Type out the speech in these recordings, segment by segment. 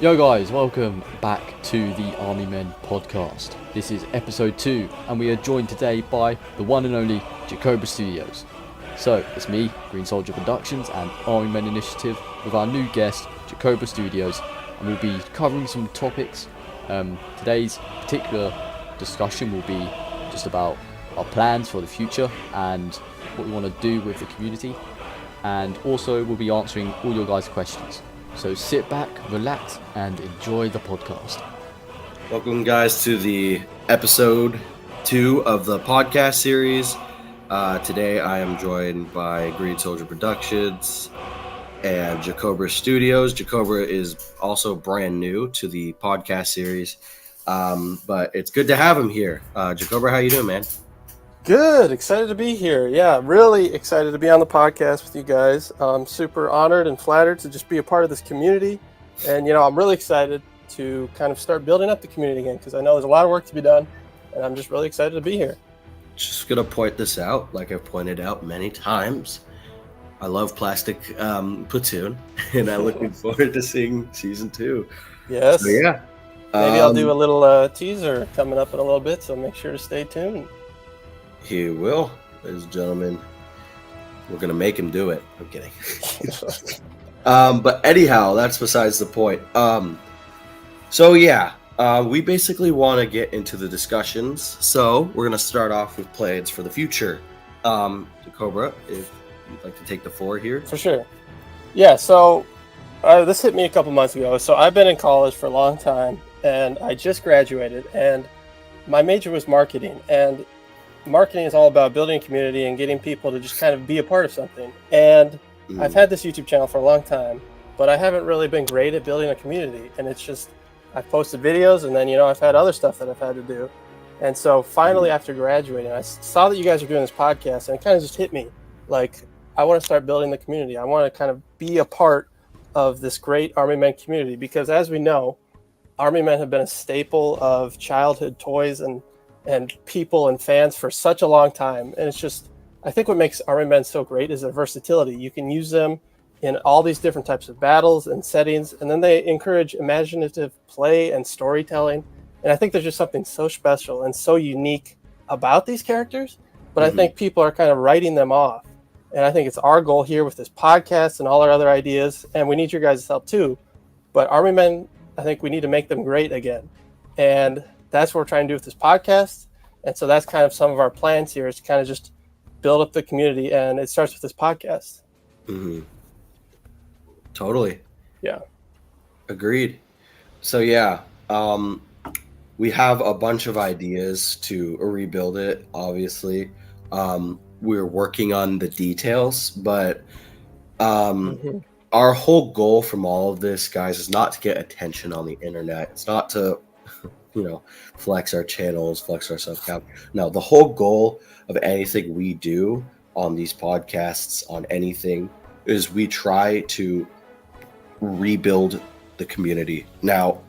Yo guys, welcome back to the Army Men podcast. This is episode 2 and we are joined today by the one and only Jacobra Studios. So it's me, Green Soldier Productions and Army Men Initiative with our new guest, Jacobra Studios, and we'll be covering some topics. Today's particular discussion will be just about our plans for the future and what we want to do with the community, and also we'll be answering all your guys' questions. So sit back, relax, and enjoy the podcast. Welcome, guys, to the episode 2 of the podcast series. Today, I am joined by Green Soldier Productions and Jacobra Studios. Jacobra is also brand new to the podcast series, but it's good to have him here. Jacobra, how you doing, man? Good. Excited to be here. Yeah, really excited to be on the podcast with you guys. I'm super honored and flattered to just be a part of this community. And, I'm really excited to kind of start building up the community again because I know there's a lot of work to be done, and I'm just really excited to be here. Just going to point this out, like I've pointed out many times. I love Plastic Platoon, and I'm looking forward to seeing season 2. Yes. So, yeah. Maybe I'll do a little teaser coming up in a little bit, so make sure to stay tuned. He will, ladies and gentlemen. We're going to make him do it. I'm kidding. But anyhow, that's besides the point. We basically want to get into the discussions. So we're going to start off with plans for the future. Cobra, if you'd like to take the floor here. For sure. Yeah, so this hit me a couple months ago. So I've been in college for a long time, and I just graduated, and my major was marketing. And marketing is all about building a community and getting people to just kind of be a part of something. And I've had this YouTube channel for a long time, but I haven't really been great at building a community. And it's just, I've posted videos and then, I've had other stuff that I've had to do. And so finally, after graduating, I saw that you guys are doing this podcast, and it kind of just hit me. Like, I want to start building the community. I want to kind of be a part of this great Army Men community because, as we know, Army Men have been a staple of childhood toys and people and fans for such a long time. And it's just, I think what makes Army Men so great is their versatility. You can use them in all these different types of battles and settings, and then they encourage imaginative play and storytelling. And I think there's just something so special and so unique about these characters, but I think people are kind of writing them off. And I think it's our goal here with this podcast and all our other ideas, and we need your guys' help too. But Army Men, I think we need to make them great again. And that's what we're trying to do with this podcast. And so that's kind of some of our plans here is to kind of just build up the community. And it starts with this podcast. Mm-hmm. Totally. Yeah. Agreed. So, yeah, we have a bunch of ideas to rebuild it, obviously. We're working on the details, but our whole goal from all of this, guys, is not to get attention on the internet. It's not to flex our channels, flex our sub count. No, the whole goal of anything we do on these podcasts, on anything, is we try to rebuild the community. Now,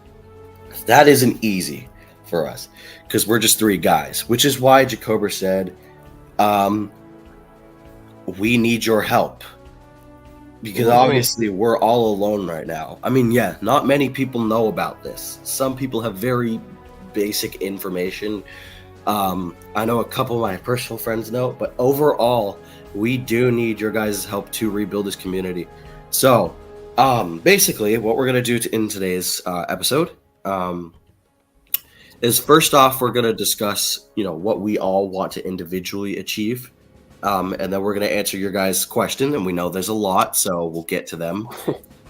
that isn't easy for us because we're just 3 guys, which is why Jacobra said, we need your help. Because obviously we're all alone right now. I mean, yeah, not many people know about this. Some people have very basic information. I know a couple of my personal friends know, but overall, we do need your guys' help to rebuild this community. So, basically, what we're going to do in today's episode is first off, we're going to discuss, what we all want to individually achieve. And then we're going to answer your guys' question, and we know there's a lot, so we'll get to them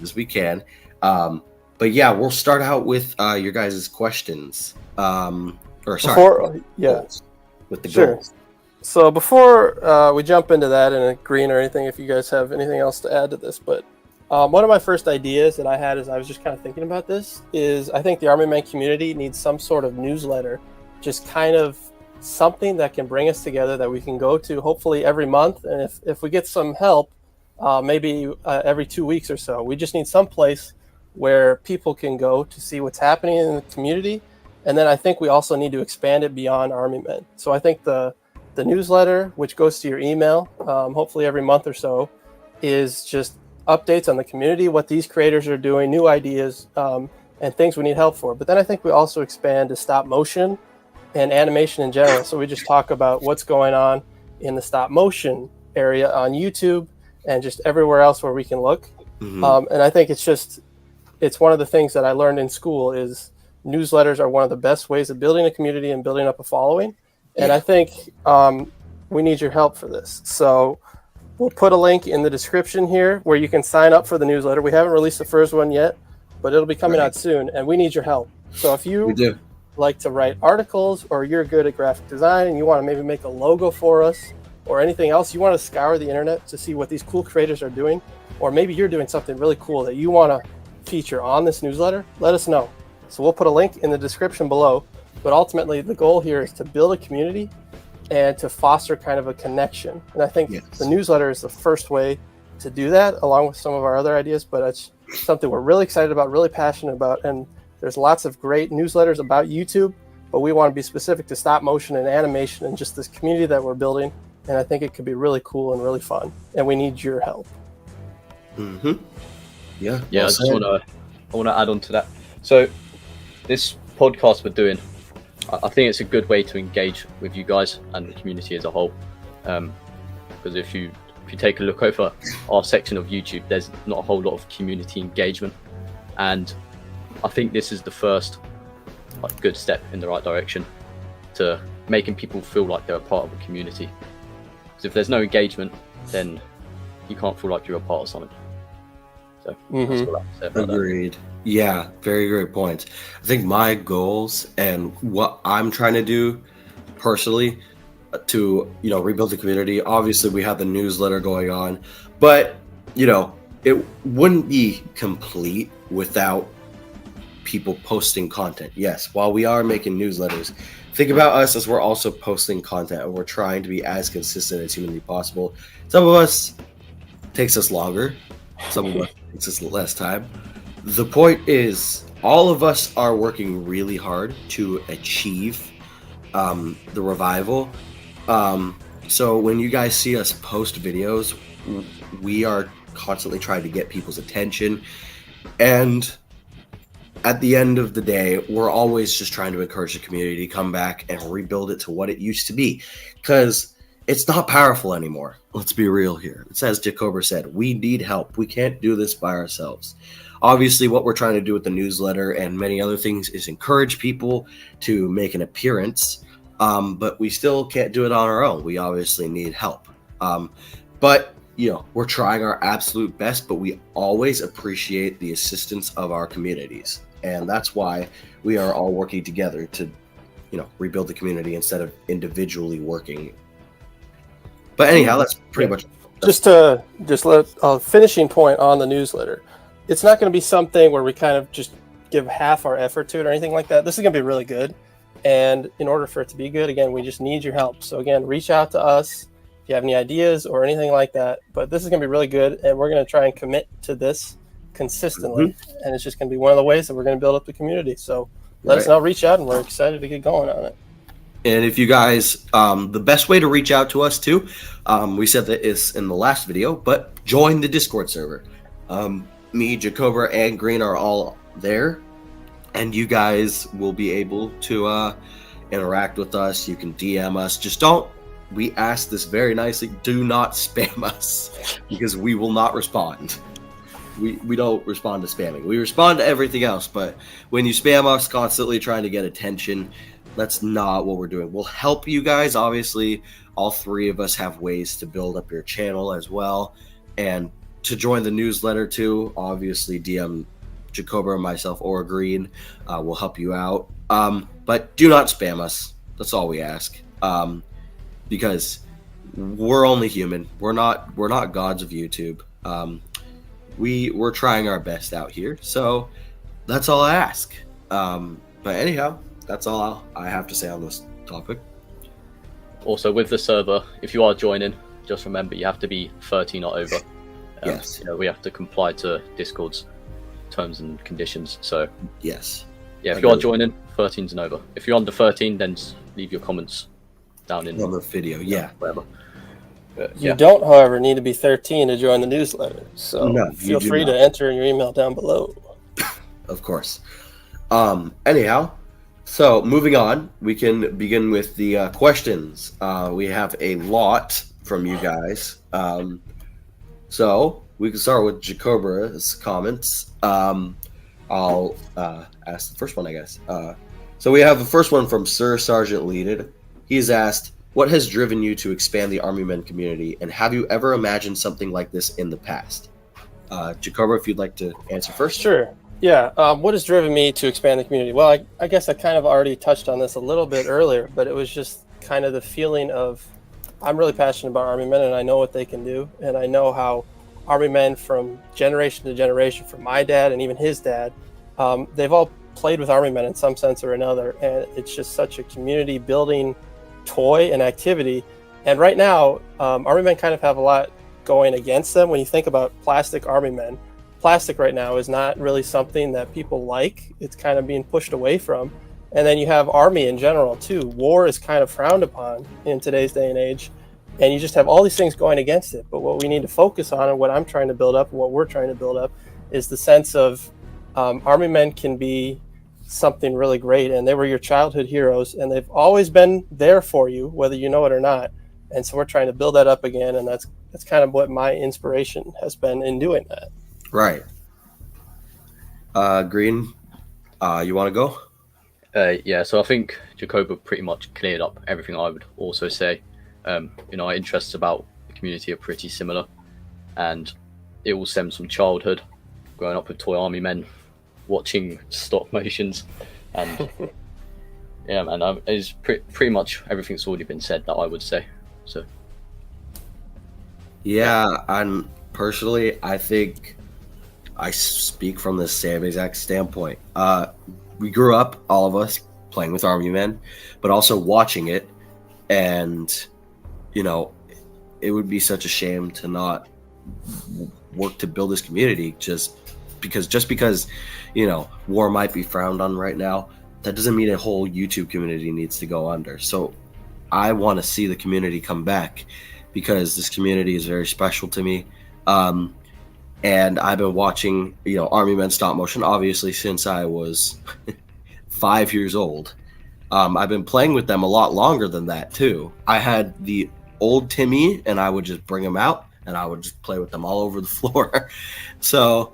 as we can. But yeah, we'll start out with your guys' questions. Goals, with the goals. So before we jump into that and Green or anything, if you guys have anything else to add to this, but one of my first ideas that I had as I was just kind of thinking about this is I think the Army Men community needs some sort of newsletter, just kind of something that can bring us together that we can go to hopefully every month. And if we get some help, maybe every 2 weeks or so. We just need some place where people can go to see what's happening in the community. And then I think we also need to expand it beyond Army Men. So I think the newsletter, which goes to your email, hopefully every month or so, is just updates on the community, what these creators are doing, new ideas, and things we need help for. But then I think we also expand to stop motion and animation in general. So we just talk about what's going on in the stop motion area on YouTube and just everywhere else where we can look. And I think it's one of the things that I learned in school is newsletters are one of the best ways of building a community and building up a following. And I think we need your help for this. So we'll put a link in the description here where you can sign up for the newsletter. We haven't released the first one yet, but it'll be coming out soon, and we need your help. So if you like to write articles, or you're good at graphic design and you want to maybe make a logo for us, or anything else, you want to scour the internet to see what these cool creators are doing, or maybe you're doing something really cool that you want to feature on this newsletter, let us know. So we'll put a link in the description below. But ultimately, the goal here is to build a community and to foster kind of a connection. And I think the newsletter is the first way to do that, along with some of our other ideas. But it's something we're really excited about, really passionate about. And there's lots of great newsletters about YouTube, but we want to be specific to stop motion and animation and just this community that we're building. And I think it could be really cool and really fun. And we need your help. Yeah. I just want to add on to that. So this podcast we're doing, I think it's a good way to engage with you guys and the community as a whole. Because if you take a look over our section of YouTube, there's not a whole lot of community engagement, and I think this is the first good step in the right direction to making people feel like they're a part of a community. Because if there's no engagement, then you can't feel like you're a part of something. So that's what I have to say about that. Agreed. Yeah, very great points. I think my goals and what I'm trying to do personally to, rebuild the community. Obviously, we have the newsletter going on, but, it wouldn't be complete without people posting content. Yes, while we are making newsletters, think about us as we're also posting content, and we're trying to be as consistent as humanly possible. Some of us takes us longer. Some of us takes us less time. The point is, all of us are working really hard to achieve the revival. So when you guys see us post videos, we are constantly trying to get people's attention. And at the end of the day, we're always just trying to encourage the community to come back and rebuild it to what it used to be. Because it's not powerful anymore. Let's be real here. It's as Jacober said, we need help. We can't do this by ourselves. Obviously, what we're trying to do with the newsletter and many other things is encourage people to make an appearance, but we still can't do it on our own. We obviously need help. But, we're trying our absolute best, but we always appreciate the assistance of our communities. And that's why we are all working together to, rebuild the community instead of individually working. But anyhow, that's pretty much... Just let a finishing point on the newsletter. It's not going to be something where we kind of just give half our effort to it or anything like that. This is going to be really good. And in order for it to be good, again, we just need your help. So again, reach out to us if you have any ideas or anything like that. But this is going to be really good. And we're going to try and commit to this consistently. And it's just going to be one of the ways that we're going to build up the community. So let us know, reach out, and we're excited to get going on it. And if you guys, the best way to reach out to us too, we said that is in the last video, but join the Discord server. Me, Jacober, and Green are all there, and you guys will be able to interact with us. You can DM us. Just we ask this very nicely, do not spam us, because we will not respond. We don't respond to spamming. We respond to everything else, but when you spam us constantly trying to get attention, that's not what we're doing. We'll help you guys. Obviously, all three of us have ways to build up your channel as well. And to join the newsletter too, obviously DM Jacober, myself, or Green will help you out. But do not spam us. That's all we ask. Because we're only human. We're not gods of YouTube. We're trying our best out here. So that's all I ask. But anyhow, that's all I have to say on this topic. Also, with the server, if you are joining, just remember you have to be 13 or over. Yes. We have to comply to Discord's terms and conditions. So yes. Yeah, if you are joining, 13's and over. If you're under 13, then leave your comments down in on the video. Yeah. Whatever. You don't, however, need to be 13 to join the newsletter. So feel free to enter in your email down below. Of course. Anyhow, so moving on, we can begin with the questions. We have a lot from you guys. So we can start with Jacobra's comments. I'll ask the first one, I guess. So we have the first one from Sir Sergeant Leaded. He's asked, what has driven you to expand the Army Men community, and have you ever imagined something like this in the past? Jacobra, if you'd like to answer first. Sure. Yeah. What has driven me to expand the community? Well, I guess I kind of already touched on this a little bit earlier, but it was just kind of the feeling of I'm really passionate about Army Men, and I know what they can do, and I know how Army Men from generation to generation, from my dad and even his dad, they've all played with Army Men in some sense or another, and it's just such a community building toy and activity. And right now, Army Men kind of have a lot going against them. When you think about plastic Army Men, plastic right now is not really something that people like. It's kind of being pushed away from. And then you have Army in general too. War is kind of frowned upon in today's day and age, and you just have all these things going against it. But what we need to focus on, and what I'm trying to build up, and what we're trying to build up, is the sense of Army Men can be something really great, and they were your childhood heroes, and they've always been there for you, whether you know it or not. And so we're trying to build that up again, and that's kind of what my inspiration has been in doing that. Right. Green, you want to go? Yeah, so I think Jacoba pretty much cleared up everything I would also say. Our interests about the community are pretty similar, and it all stems from childhood, growing up with toy Army Men, watching stop motions, and yeah, man, it's pretty much everything's already been said that I would say. So yeah, and personally, I think I speak from the same exact standpoint. We grew up, all of us, playing with Army Men, but also watching it, and it would be such a shame to not work to build this community just because war might be frowned on right now. That doesn't mean a whole YouTube community needs to go under. So I want to see the community come back, because this community is very special to me. And I've been watching, Army Men stop motion, obviously, since I was 5 years old. I've been playing with them a lot longer than that, too. I had the old Timmy, and I would just bring him out, and I would just play with them all over the floor. So,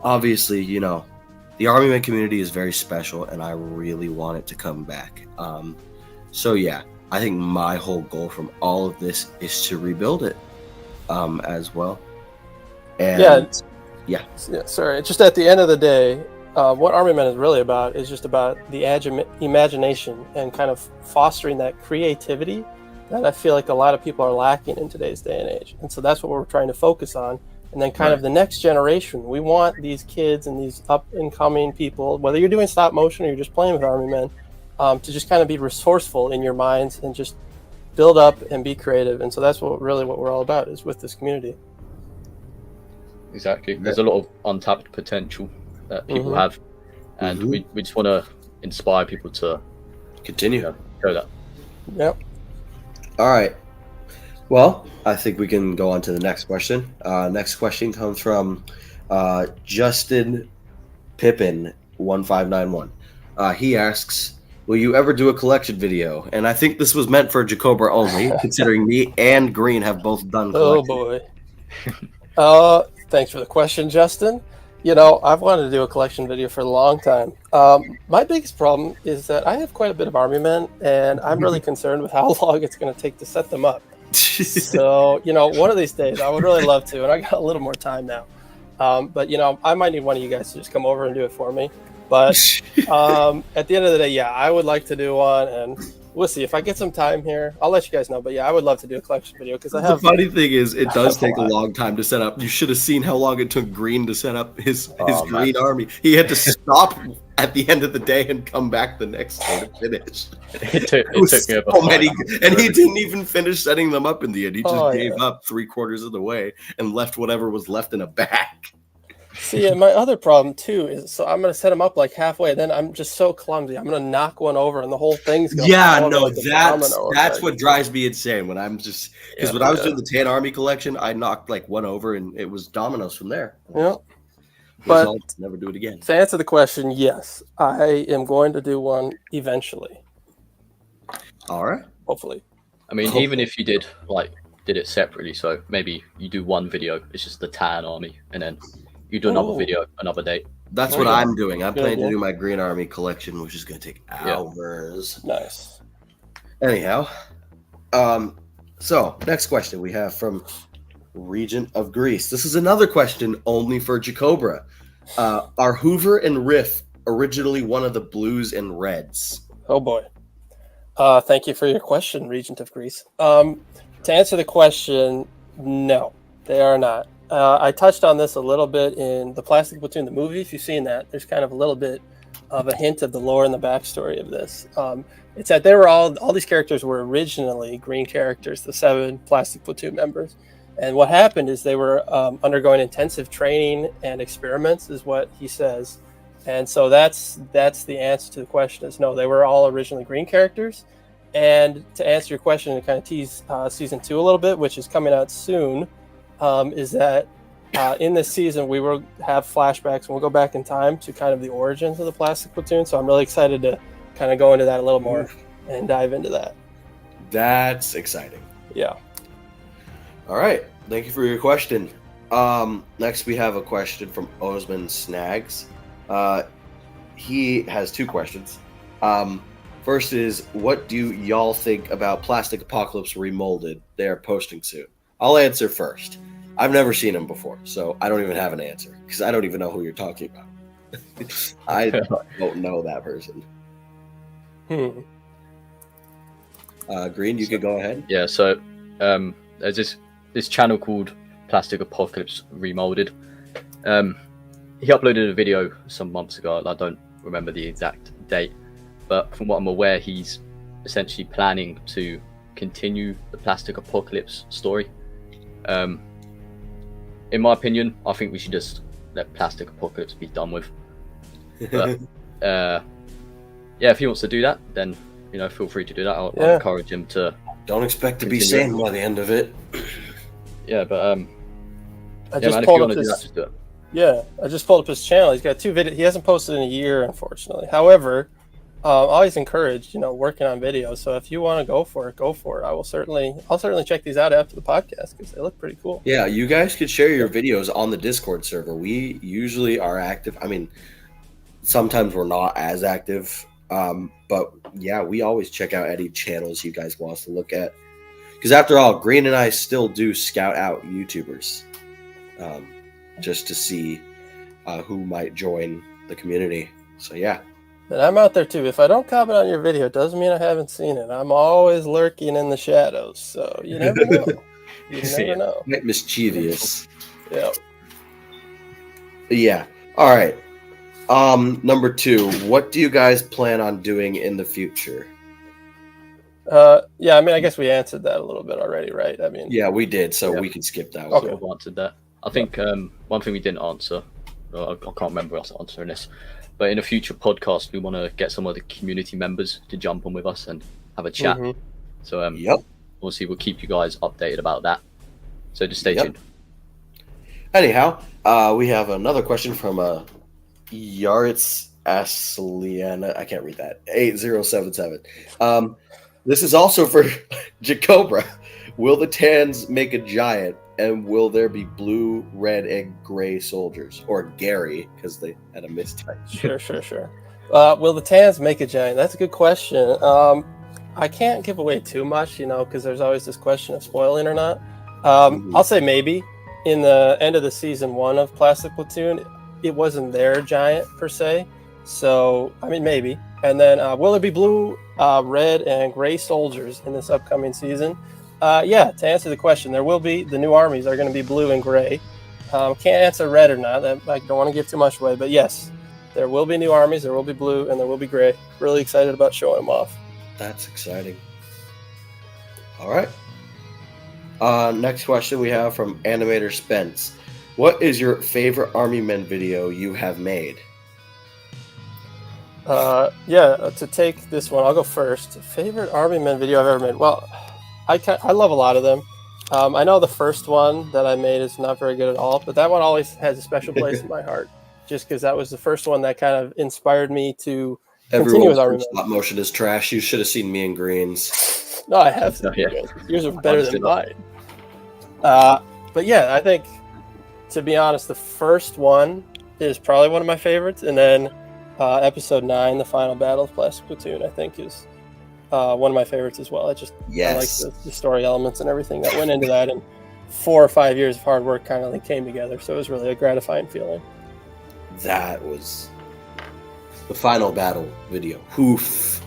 obviously, the Army Men community is very special, and I really want it to come back. So, yeah, I think my whole goal from all of this is to rebuild it as well. And yeah. Sorry. Just at the end of the day, what Army Men is really about is just about the imagination and kind of fostering that creativity that I feel like a lot of people are lacking in today's day and age. And so that's what we're trying to focus on. And then kind of the next generation, we want these kids and these up and coming people, whether you're doing stop motion or you're just playing with Army Men, to just kind of be resourceful in your minds and just build up and be creative. And so that's what we're all about, is with this community. Exactly. There's a lot of untapped potential that people have, and we just want to inspire people to continue show that. Yep. All right. Well, I think we can go on to the next question. Next question comes from Justin Pippin 1591. He asks, will you ever do a collection video? And I think this was meant for Jacobra only, considering me and Green have both done collection. Oh boy. Thanks for the question, Justin. I've wanted to do a collection video for a long time. My biggest problem is that I have quite a bit of Army Men, and I'm really concerned with how long it's going to take to set them up. So, one of these days, I would really love to, and I got a little more time now. But, I might need one of you guys to just come over and do it for me. But at the end of the day, yeah, I would like to do one, and we'll see. If I get some time here, I'll let you guys know. But yeah, I would love to do a collection video, because I have. The funny thing is, it does take a long time to set up. You should have seen how long it took Green to set up his Green Army. He had to stop at the end of the day and come back the next day to finish. It took me so many, and he didn't even finish setting them up in the end. He just gave up 3/4 of the way and left whatever was left in a bag. See, and my other problem too is, so I'm going to set them up like halfway, then I'm just so clumsy. I'm going to knock one over, and the whole thing's going to that's what drives me insane when I'm just, because when I was doing the Tan Army collection, I knocked like one over, and it was dominoes from there. Yeah. But Result, never do it again. to answer the question, yes, I am going to do one eventually. All right. Hopefully. I mean, Cool. even if you did it separately, so maybe you do one video, it's just the tan army, and then you do another Ooh. video another day. That's Oh, what yeah. I'm doing. I'm Good planning to idea. do my Green Army collection, which is going to take hours. Nice. Anyhow, so next question we have from Regent of Greece. This is another question only for Jacobra. Are Hoover and Riff originally one of the blues and reds? Oh boy. Thank you for your question, Regent of Greece. To answer the question, no, they are not. I touched on this a little bit in the Plastic Platoon, the movie. If you've seen that, there's kind of a little bit of a hint of the lore and the backstory of this. It's that they were all these characters were originally green characters, the 7 Plastic Platoon members. And what happened is they were undergoing intensive training and experiments, is what he says. And so that's the answer to the question is no, they were all originally green characters. And to answer your question and kind of tease season 2 a little bit, which is coming out soon, is that in this season we will have flashbacks and we'll go back in time to kind of the origins of the Plastic Platoon. So I'm really excited to kind of go into that a little more and dive into that. That's exciting. Yeah. All right. Thank you for your question. Next, we have a question from Osman Snags. He has 2 questions. First is, what do y'all think about Plastic Apocalypse Remolded? They are posting soon. I'll answer first. I've never seen him before, so I don't even have an answer because I don't even know who you're talking about. I don't know that person. Green, you could go ahead. Yeah, so there's this channel called Plastic Apocalypse Remolded. He uploaded a video some months ago. I don't remember the exact date, but from what I'm aware, he's essentially planning to continue the Plastic Apocalypse story. In my opinion, I think we should just let Plastic Apocalypse be done with. But yeah, if he wants to do that, then feel free to do that. I'll encourage him to. Don't expect to be Continue. sane by the end of it. Yeah, but I yeah, just man, if you pulled want up to do that, his just do it. I just pulled up his channel. He's got 2 videos. He hasn't posted in a year, unfortunately. However, always encouraged, working on videos. So if you want to go for it, I'll certainly check these out after the podcast because they look pretty cool. Yeah, you guys could share your videos on the Discord server. We usually are active. I mean, sometimes we're not as active, but yeah, we always check out any channels you guys want us to look at. Because after all, Green and I still do scout out YouTubers just to see who might join the community. So yeah. And I'm out there too. If I don't comment on your video, it doesn't mean I haven't seen it. I'm always lurking in the shadows, so you never know. You never know. Quite mischievous. Yeah. Yeah. All right. Number 2, what do you guys plan on doing in the future? Yeah, I mean, I guess we answered that a little bit already, right? I mean, Yeah, we did, so Yeah. we can skip that Okay. one. I've answered that. I think one thing we didn't answer, I can't remember us answering this, but in a future podcast, we want to get some of the community members to jump on with us and have a chat. Mhm. So Yep. obviously we'll keep you guys updated about that. So just stay Yep. tuned. Anyhow, we have another question from Yaritz Asliana. I can't read that. 8077. This is also for Jacobra. Will the Tans make a giant, and will there be blue, red, and gray soldiers? Or Gary, because they had a mistype. Sure. Will the Tans make a giant? That's a good question. I can't give away too much, because there's always this question of spoiling or not. I'll say maybe. In the end of the season 1 of Plastic Platoon, it wasn't their giant per se. So, I mean, maybe. And then will there be blue, red, and gray soldiers in this upcoming season? Yeah, to answer the question, there will be. The new armies are going to be blue and gray. Can't answer red or not. I don't want to give too much away. But yes, there will be new armies. There will be blue, and there will be gray. Really excited about showing them off. That's exciting. All right. Next question we have from Animator Spence. What is your favorite Army Men video you have made? To take this one, I'll go first. Favorite Army Men video I've ever made? Well, I love a lot of them. I know the first one that I made is not very good at all, but that one always has a special place in my heart. just because that was the first one that kind of inspired me to continue Everyone's with Army Men. stop motion is trash. You should have seen me and Greens. No, I have to. Yeah. Yours are better than Honestly, mine. But yeah, I think, to be honest, the first one is probably one of my favorites, and then episode 9, the final battle of Plastic Platoon, I think is one of my favorites as well. I Yes. like the story elements and everything that went into that, and 4 or 5 years of hard work kind of like came together. So it was really a gratifying feeling. That was the final battle video. Oof.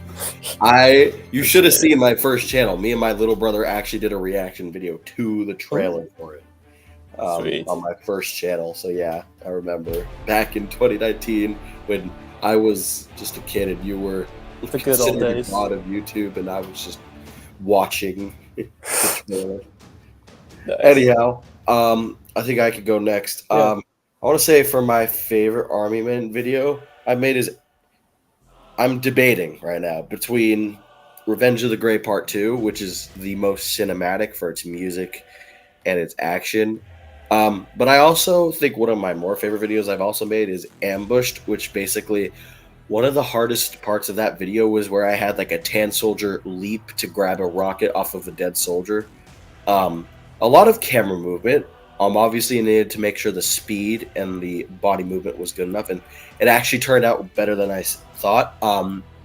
You should have seen my first channel. Me and my little brother actually did a reaction video to the trailer for it Sweet. on my first channel. So yeah, I remember back in 2019 when I was just a kid and you were The good old considered days. a god of YouTube, and I was just watching the trailer. Nice. Anyhow, I think I could go next. Yeah. I want to say for my favorite Army Men video I made is I'm debating right now between Revenge of the Grey Part 2, which is the most cinematic for its music and its action. But I also think one of my more favorite videos I've also made is Ambushed, which basically one of the hardest parts of that video was where I had like a tan soldier leap to grab a rocket off of a dead soldier. A lot of camera movement. Obviously, you needed to make sure the speed and the body movement was good enough, and it actually turned out better than I thought.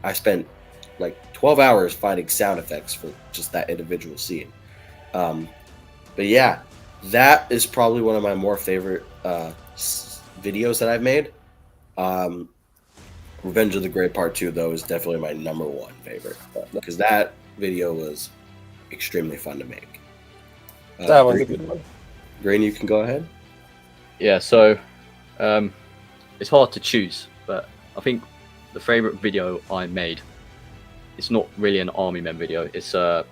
I spent like 12 hours finding sound effects for just that individual scene. But yeah, that is probably one of my more favorite videos that I've made. Revenge of the Grey Part 2, though, is definitely my number one favorite because that video was extremely fun to make. That one's a good one. Green, you can go ahead. Yeah, so it's hard to choose, but I think the favorite video I made, it's not really an Army Men video. So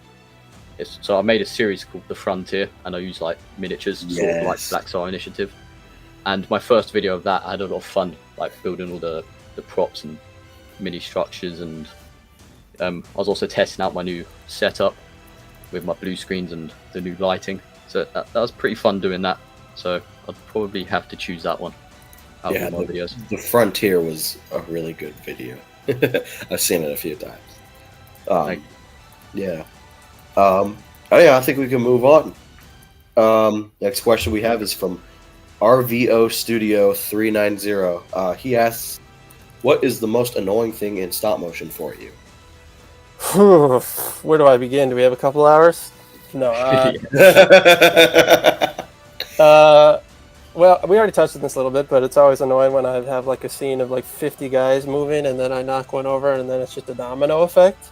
I made a series called The Frontier, and I use like miniatures, sort of like Yes. Black Star Initiative. And my first video of that, I had a lot of fun, like building all the props and mini structures, and I was also testing out my new setup with my blue screens and the new lighting. So that was pretty fun doing that. So I'd probably have to choose that one out Yeah, of all my videos. The Frontier was a really good video. I've seen it a few times. Thank Yeah. Oh yeah, I think we can move on. Next question we have is from RVO Studio 390. He asks, "What is the most annoying thing in stop motion for you?" Where do I begin? Do we have a couple hours? No. Well, we already touched on this a little bit, but it's always annoying when I have like a scene of like 50 guys moving, and then I knock one over, and then it's just a domino effect.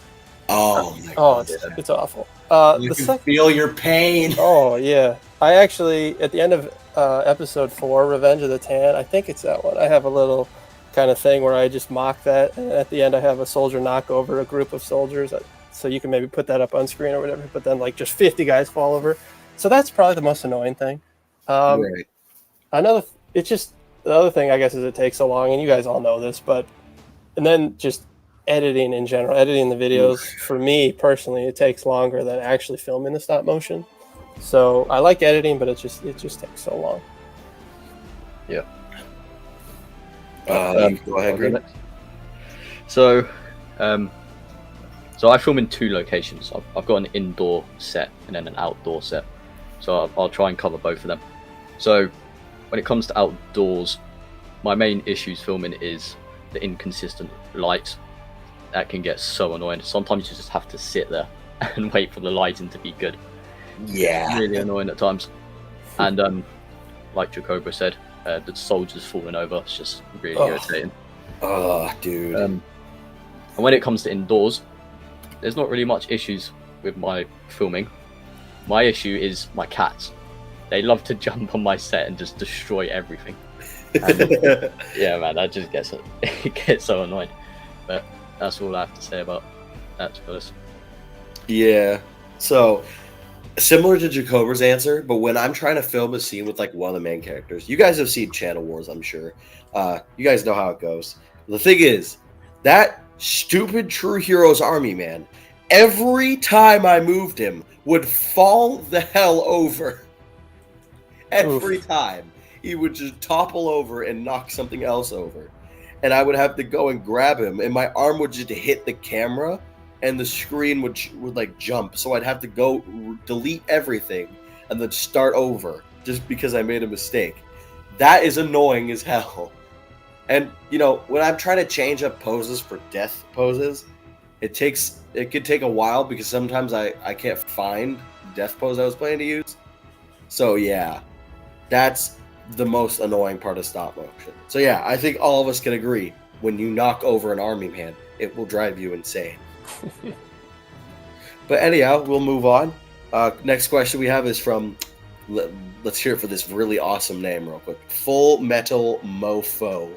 Oh my Oh, god. it's awful. You The can sec- feel your pain. Oh yeah, I actually at the end of episode 4, Revenge of the Tan, I think it's that one. I have a little kind of thing where I just mock that, and at the end I have a soldier knock over a group of soldiers. So you can maybe put that up on screen or whatever. But then like just 50 guys fall over. So that's probably the most annoying thing. Right. The other thing I guess is it takes so long, and you guys all know this, and then just editing in general, editing the videos for me personally, it takes longer than actually filming the stop motion. So I like editing, but it just takes so long. Go ahead, I'll go Green. next. So I film in 2 locations. I've got an indoor set and then an outdoor set. So I'll try and cover both of them. So when it comes to outdoors, my main issues filming is the inconsistent light. That can get so annoying. Sometimes you just have to sit there and wait for the lighting to be good. Yeah. Really annoying at times. And like Jacobo said, the soldiers falling over, it's just really irritating. Oh, dude. And when it comes to indoors, there's not really much issues with my filming. My issue is my cats. They love to jump on my set and just destroy everything. And, yeah, man, that just it gets so annoying. But that's all I have to say about that first. Yeah. So similar to Jacober's answer, but when I'm trying to film a scene with like one of the main characters, you guys have seen Channel Wars, I'm sure. You guys know how it goes. The thing is, that stupid True Heroes Army Man, every time I moved him, would fall the hell over. Every time. he would just topple over and knock something else over. And I would have to go and grab him, and my arm would just hit the camera, and the screen would like jump. So I'd have to go delete everything and then start over just because I made a mistake. That is annoying as hell. And you know, when I'm trying to change up poses for death poses, it could take a while because sometimes I can't find the death pose I was planning to use. So yeah, that's the most annoying part of stop motion. So yeah, I think all of us can agree, when you knock over an army man, it will drive you insane. But anyhow, we'll move on. Next question we have is from, let's hear it for this really awesome name real quick. Full Metal Mofo.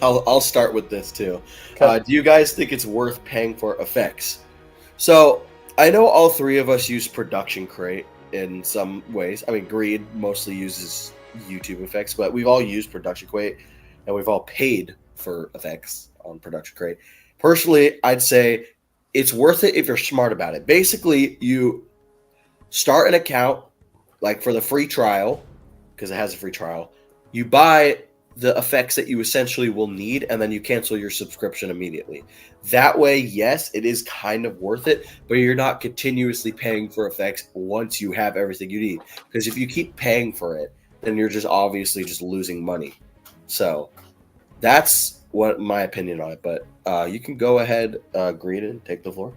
I'll start with this too. Okay. Do you guys think it's worth paying for effects? So I know all three of us use Production Crate in some ways. I mean, Greed mostly uses YouTube effects, but we've all used Production Crate and we've all paid for effects on Production Crate. Personally, I'd say it's worth it if you're smart about it. Basically, you start an account, like for the free trial, because it has a free trial. You buy the effects that you essentially will need, and then you cancel your subscription immediately. That way, yes, it is kind of worth it, but you're not continuously paying for effects once you have everything you need. Because if you keep paying for it, then you're just obviously just losing money. So that's what my opinion on it. But you can go ahead, Greed, and take the floor.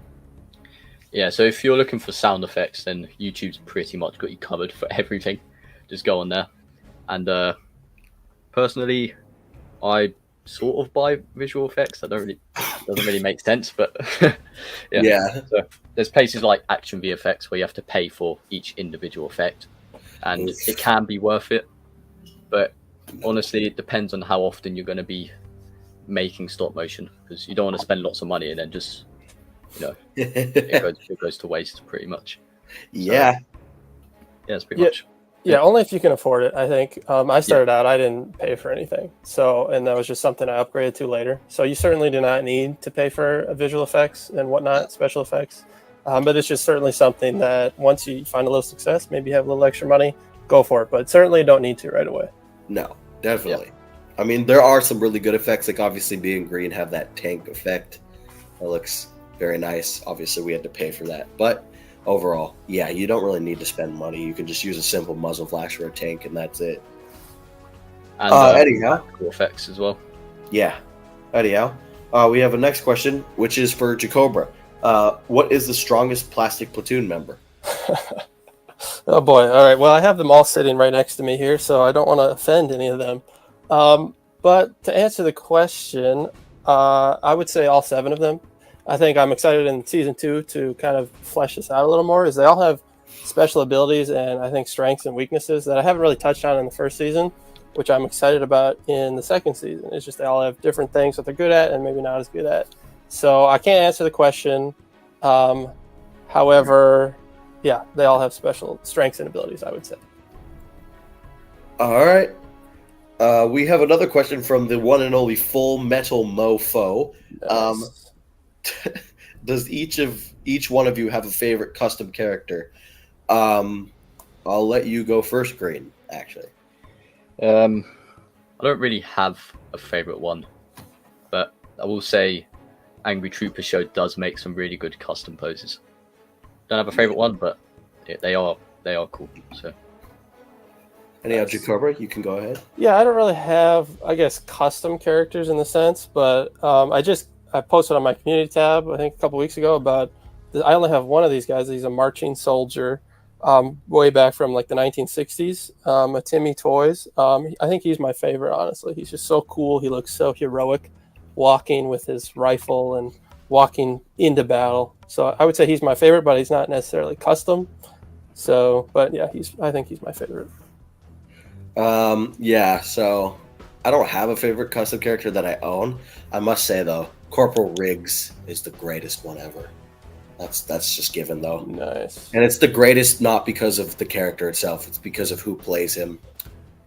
Yeah, so if you're looking for sound effects, then YouTube's pretty much got you covered for everything. Just go on there. And personally, I sort of buy visual effects. Doesn't really make sense, but yeah. So there's places like Action VFX where you have to pay for each individual effect, and it can be worth it. But honestly, it depends on how often you're going to be making stop motion, because you don't want to spend lots of money and then just, you know, it goes to waste pretty much. Yeah. So, yeah, that's pretty much. Yeah, only if you can afford it, I think. I started out, I didn't pay for anything. So, and that was just something I upgraded to later. So you certainly do not need to pay for visual effects and whatnot, special effects. But it's just certainly something that once you find a little success, maybe you have a little extra money, go for it. But certainly don't need to right away. No, definitely. Yeah. I mean, there are some really good effects, like obviously being green have that tank effect. That looks very nice. Obviously, we had to pay for that. But overall, yeah, you don't really need to spend money. You can just use a simple muzzle flash for a tank, and that's it. And anyhow, cool effects as well. Yeah. Anyhow, we have a next question, which is for Jacobra. What is the strongest plastic platoon member? Oh boy! All right. Well, I have them all sitting right next to me here, so I don't want to offend any of them. But to answer the question, I would say all 7 of them. I think I'm excited in season 2 to kind of flesh this out a little more, is they all have special abilities and I think strengths and weaknesses that I haven't really touched on in the first season, which I'm excited about in the second season. It's just they all have different things that they're good at and maybe not as good at. So I can't answer the question. However, yeah, they all have special strengths and abilities, I would say. All right. We have another question from the one and only Full Metal Mofo. Nice. Does each one of you have a favorite custom character? I'll let you go first, Green, actually. I don't really have a favorite one, but I will say Angry Trooper Show does make some really good custom poses. Don't have a favorite one, but they are cool. So anyhow, Jacobra, you can go ahead. Yeah, I don't really have, I guess, custom characters in the sense, but I posted on my community tab, I think a couple weeks ago, about I only have one of these guys. He's a marching soldier, way back from like the 1960s, a Timmy Toys. I think he's my favorite, honestly. He's just so cool. He looks so heroic, walking with his rifle and walking into battle. So I would say he's my favorite, but he's not necessarily custom. So, but yeah, I think he's my favorite. Yeah, so I don't have a favorite custom character that I own. I must say though, Corporal Riggs is the greatest one ever. That's just given though. Nice. And it's the greatest not because of the character itself, it's because of who plays him.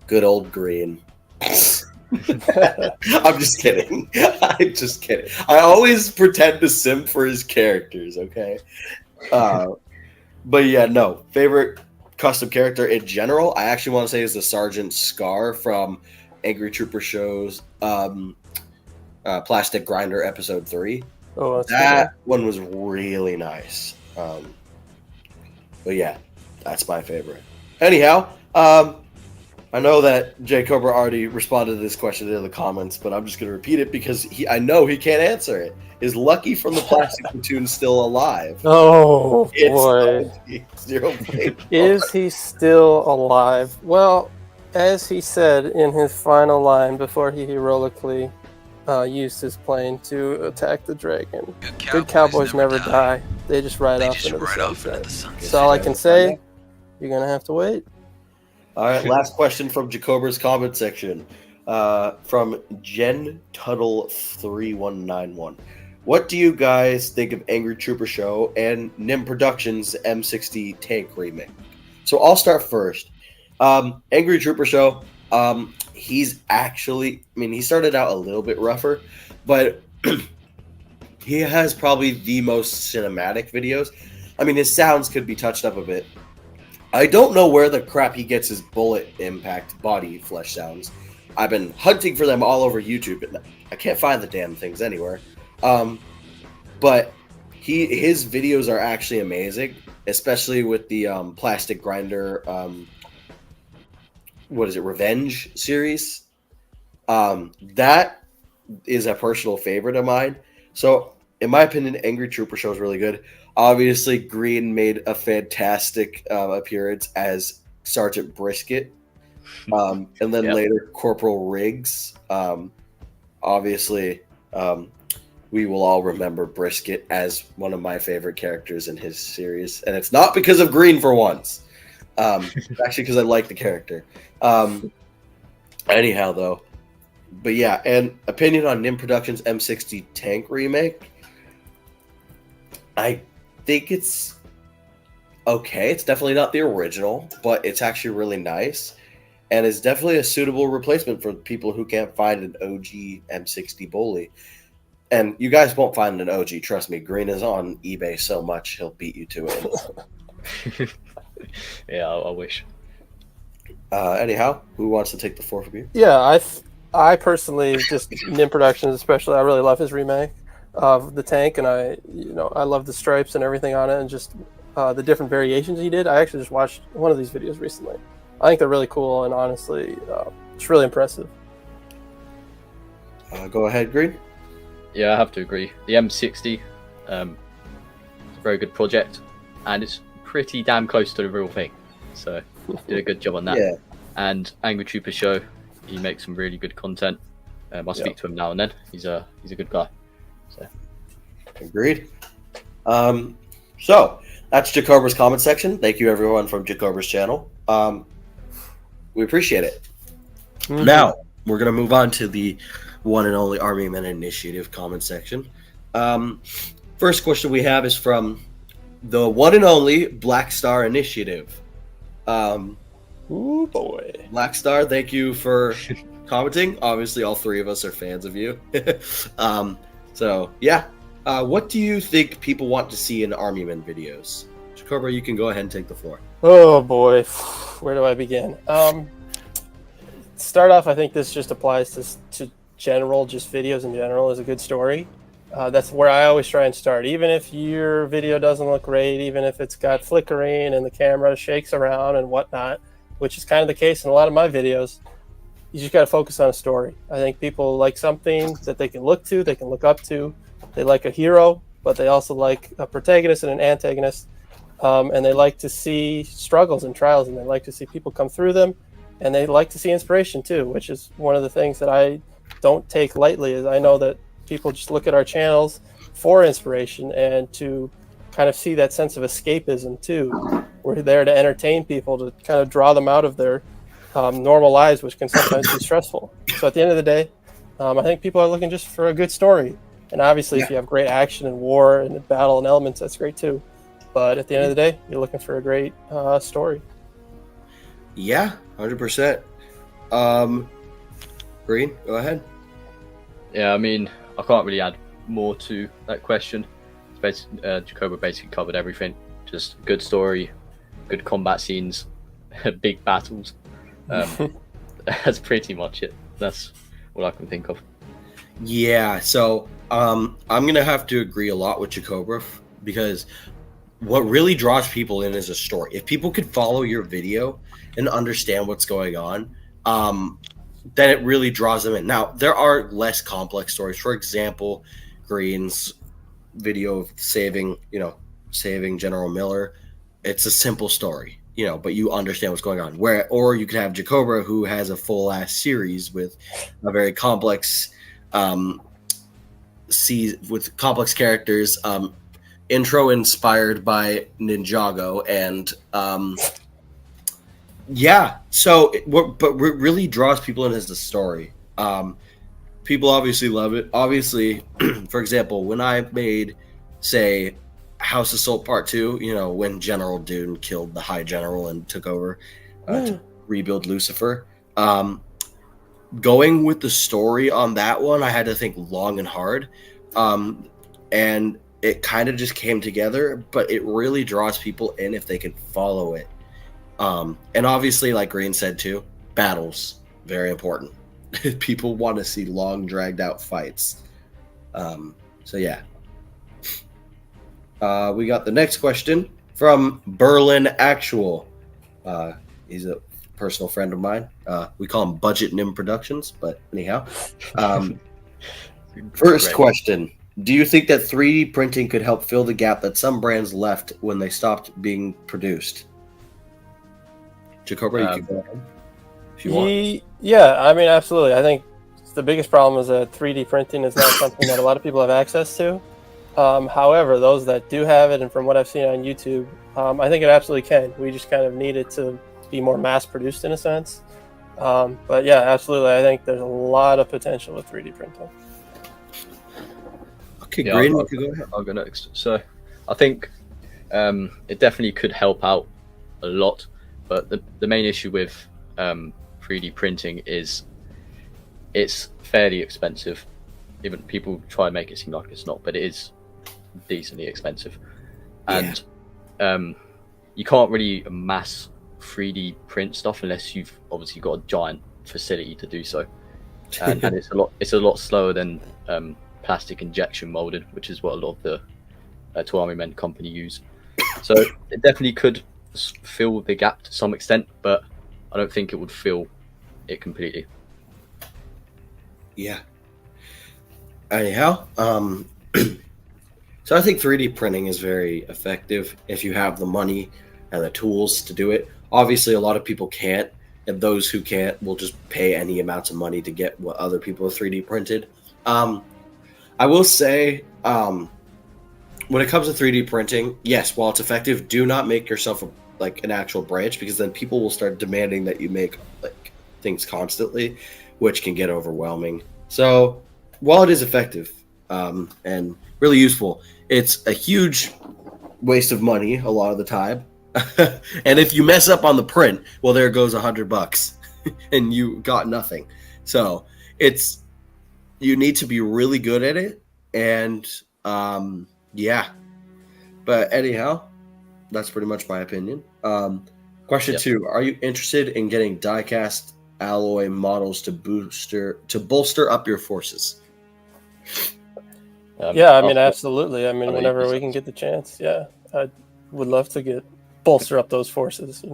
Good old Green. I'm just kidding. I'm just kidding. I always pretend to simp for his characters, okay? But yeah, no. Favorite custom character in general, I actually want to say is the Sergeant Scar from Angry Trooper Show's Plastic Grinder Episode 3. Oh, that's That one was really nice. But yeah, that's my favorite. Anyhow, I know that J Cobra already responded to this question in the comments, but I'm just going to repeat it because I know he can't answer it. Is Lucky from the Plastic Platoon still alive? Oh, It's boy. 0 Is he still alive? Well, as he said in his final line before he heroically used his plane to attack the dragon, good cowboys never die. They just ride off into the sunset. That's all I can say. You're going to have to wait. All right, last question from Jacober's comment section. From Jen Tuttle 3191. What do you guys think of Angry Trooper Show and Nim Productions M60 Tank remake? So I'll start first. Angry Trooper Show, he's actually, I mean, he started out a little bit rougher, but he has probably the most cinematic videos. I mean, his sounds could be touched up a bit. I don't know where the crap he gets his bullet impact body flesh sounds. I've been hunting for them all over YouTube, and I can't find the damn things anywhere. But his videos are actually amazing, especially with the Plastic Grinder, what is it, Revenge series. That is a personal favorite of mine. So, in my opinion, Angry Trooper Show is really good. Obviously, Green made a fantastic appearance as Sergeant Brisket. And then later, Corporal Riggs. Obviously, we will all remember Brisket as one of my favorite characters in his series. And it's not because of Green for once. Actually, because I like the character. Anyhow, though. But yeah, and opinion on Nim Productions M60 Tank remake. I think it's okay. It's definitely not the original, but it's actually really nice. And it's definitely a suitable replacement for people who can't find an OG M60 Bully. And you guys won't find an OG, trust me. Green is on eBay so much, he'll beat you to it. Yeah, I wish. Anyhow, who wants to take the floor from you? Yeah, I personally just Nim Productions, especially. I really love his remake of the tank, and I love the stripes and everything on it, and just the different variations he did. I actually just watched one of these videos recently. I think they're really cool, and honestly, it's really impressive. Go ahead, Green. Yeah, I have to agree. The M60, it's a very good project, and it's pretty damn close to the real thing. So, did a good job on that. Yeah. And Angry Trooper Show, he makes some really good content. I speak to him now and then. He's a good guy. So. Agreed. So that's Jacober's comment section. Thank you, everyone from Jacober's channel. We appreciate it. Mm-hmm. Now we're gonna move on to the one and only Army Men Initiative comment section. First question we have is from the one and only Black Star Initiative. Ooh boy, Black Star, thank you for commenting. Obviously, all three of us are fans of you. So yeah, what do you think people want to see in Army Men videos? Jacober, you can go ahead and take the floor. Oh boy, where do I begin? Start off, I think this just applies to general, just videos in general is a good story. That's where I always try and start. Even if your video doesn't look great, even if it's got flickering and the camera shakes around and whatnot, which is kind of the case in a lot of my videos, you just got to focus on a story. I think people like something that they can look to, they can look up to. They like a hero, but they also like a protagonist and an antagonist. And they like to see struggles and trials, and they like to see people come through them. And they like to see inspiration too, which is one of the things that I don't take lightly. Is I know that people just look at our channels for inspiration and to kind of see that sense of escapism too. We're there to entertain people, to kind of draw them out of their normal lives, which can sometimes be stressful. So at the end of the day, I think people are looking just for a good story. And obviously, if you have great action and war and battle and elements, that's great too. But at the end of the day, you're looking for a great story. Yeah, 100%. Green, go ahead. Yeah, I mean, I can't really add more to that question. Jacober basically covered everything. Just good story, good combat scenes, big battles. That's pretty much it. That's what I can think of. Yeah, so I'm gonna have to agree a lot with Jacoba because what really draws people in is a story. If people could follow your video and understand what's going on, then it really draws them in. Now, there are less complex stories. For example, Green's video of saving General Miller. It's a simple story, but you understand what's going on. Or you could have Jacoba, who has a full ass series with a very complex, with complex characters. Intro inspired by Ninjago, and what really draws people in is the story. People obviously love it. Obviously, for example, when I made, say, House of Salt Part 2, when General Dune killed the High General and took over to rebuild Lucifer, going with the story on that one, I had to think long and hard. And it kind of just came together, but it really draws people in if they can follow it. And obviously, like Green said too, battles, very important. People want to see long, dragged out fights. So yeah. We got the next question from Berlin Actual. He's a personal friend of mine. We call him Budget Nim Productions, but anyhow. First question. Do you think that 3D printing could help fill the gap that some brands left when they stopped being produced? Jacoba, you can go ahead if you want. Yeah, I mean, absolutely. I think the biggest problem is that 3D printing is not something that a lot of people have access to. However, those that do have it, and from what I've seen on YouTube, I think it absolutely can. We just kind of need it to be more mass-produced in a sense. But yeah, absolutely. I think there's a lot of potential with 3D printing. Okay, great. Go ahead. I'll go next. So I think it definitely could help out a lot, but the main issue with 3D printing is it's fairly expensive. Even people try and make it seem like it's not, but it is decently expensive. And you can't really mass 3D print stuff unless you've obviously got a giant facility to do so. And it's a lot slower than plastic injection molding, which is what a lot of the Two Army Men company use. So it definitely could fill the gap to some extent, but I don't think it would fill it completely. Yeah. Anyhow, so I think 3D printing is very effective if you have the money and the tools to do it. Obviously, a lot of people can't, and those who can't will just pay any amounts of money to get what other people have 3D printed. I will say, when it comes to 3D printing, yes, while it's effective, do not make yourself an actual branch, because then people will start demanding that you make things constantly, which can get overwhelming. So while it is effective and really useful, it's a huge waste of money a lot of the time. And if you mess up on the print, well, there goes $100 and you got nothing. So you need to be really good at it. And yeah, but anyhow, that's pretty much my opinion. Question 2, are you interested in getting die-cast alloy models to bolster up your forces? Yeah, I mean, absolutely. I mean, whenever we can get the chance, yeah, I would love to bolster up those forces,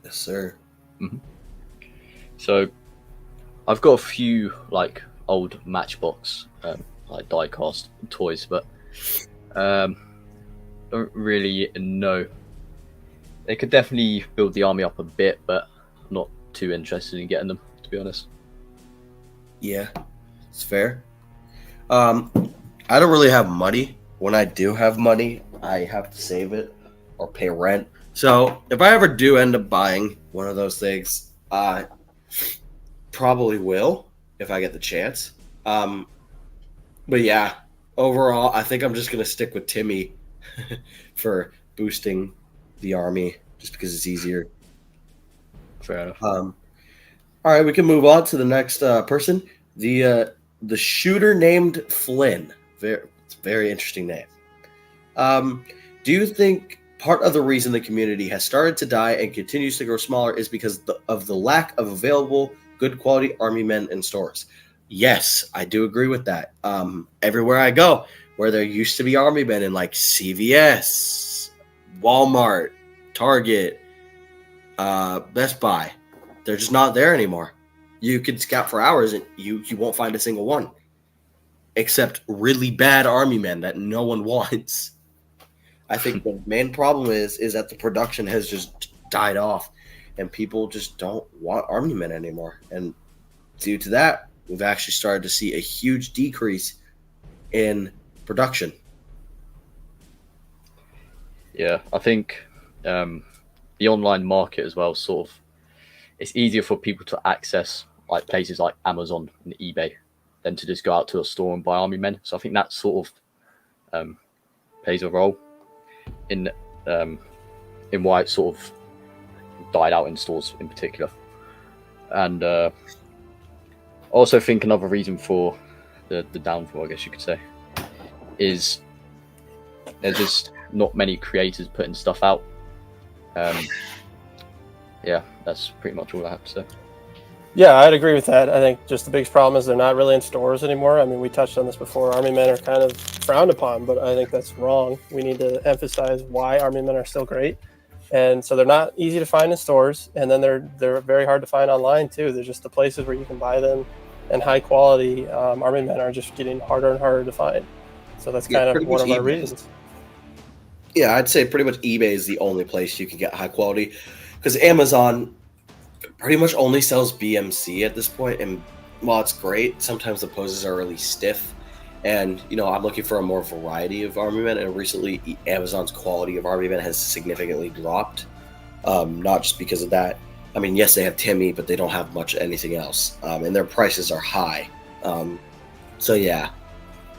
Yes, sir. Mm-hmm. So I've got a few old Matchbox die-cast toys, but don't really know. They could definitely build the army up a bit, but I'm not too interested in getting them, to be honest. Yeah, it's fair. I don't really have money. When I do have money, I have to save it or pay rent. So if I ever do end up buying one of those things, I probably will if I get the chance. But yeah, overall, I think I'm just going to stick with Timmy for boosting the army just because it's easier. Fair enough. All right, we can move on to the next person. The shooter named Flynn. Very interesting name. Do you think part of the reason the community has started to die and continues to grow smaller is because of the lack of available, good quality army men in stores. Yes, I do agree with that. Everywhere I go, where there used to be army men in like CVS, Walmart, Target, Best Buy, they're just not there anymore. You could scout for hours and you won't find a single one, except really bad army men that no one wants. I think the main problem is that the production has just died off, and people just don't want army men anymore. And due to that, we've actually started to see a huge decrease in production. Yeah, I think the online market as well, sort of, it's easier for people to access like places like Amazon and eBay than to just go out to a store and buy army men. So I think that sort of plays a role in why it sort of died out in stores in particular. And I also think another reason for the downfall, I guess you could say, is there's just not many creators putting stuff out. Yeah, that's pretty much all I have to say. Yeah, I'd agree with that. I think just the biggest problem is they're not really in stores anymore. I mean, we touched on this before. Army men are kind of frowned upon, but I think that's wrong. We need to emphasize why army men are still great. And so they're not easy to find in stores, and then they're very hard to find online too. They're just the places where you can buy them, and high quality army men are just getting harder and harder to find. So that's kind of one of our reasons. Yeah, I'd say pretty much eBay is the only place you can get high quality, because Amazon pretty much only sells BMC at this point, and while it's great, sometimes the poses are really stiff, and I'm looking for a more variety of army men, and recently Amazon's quality of army men has significantly dropped, not just because of that. I mean, yes, they have Timmy, but they don't have much anything else, and their prices are high. So yeah,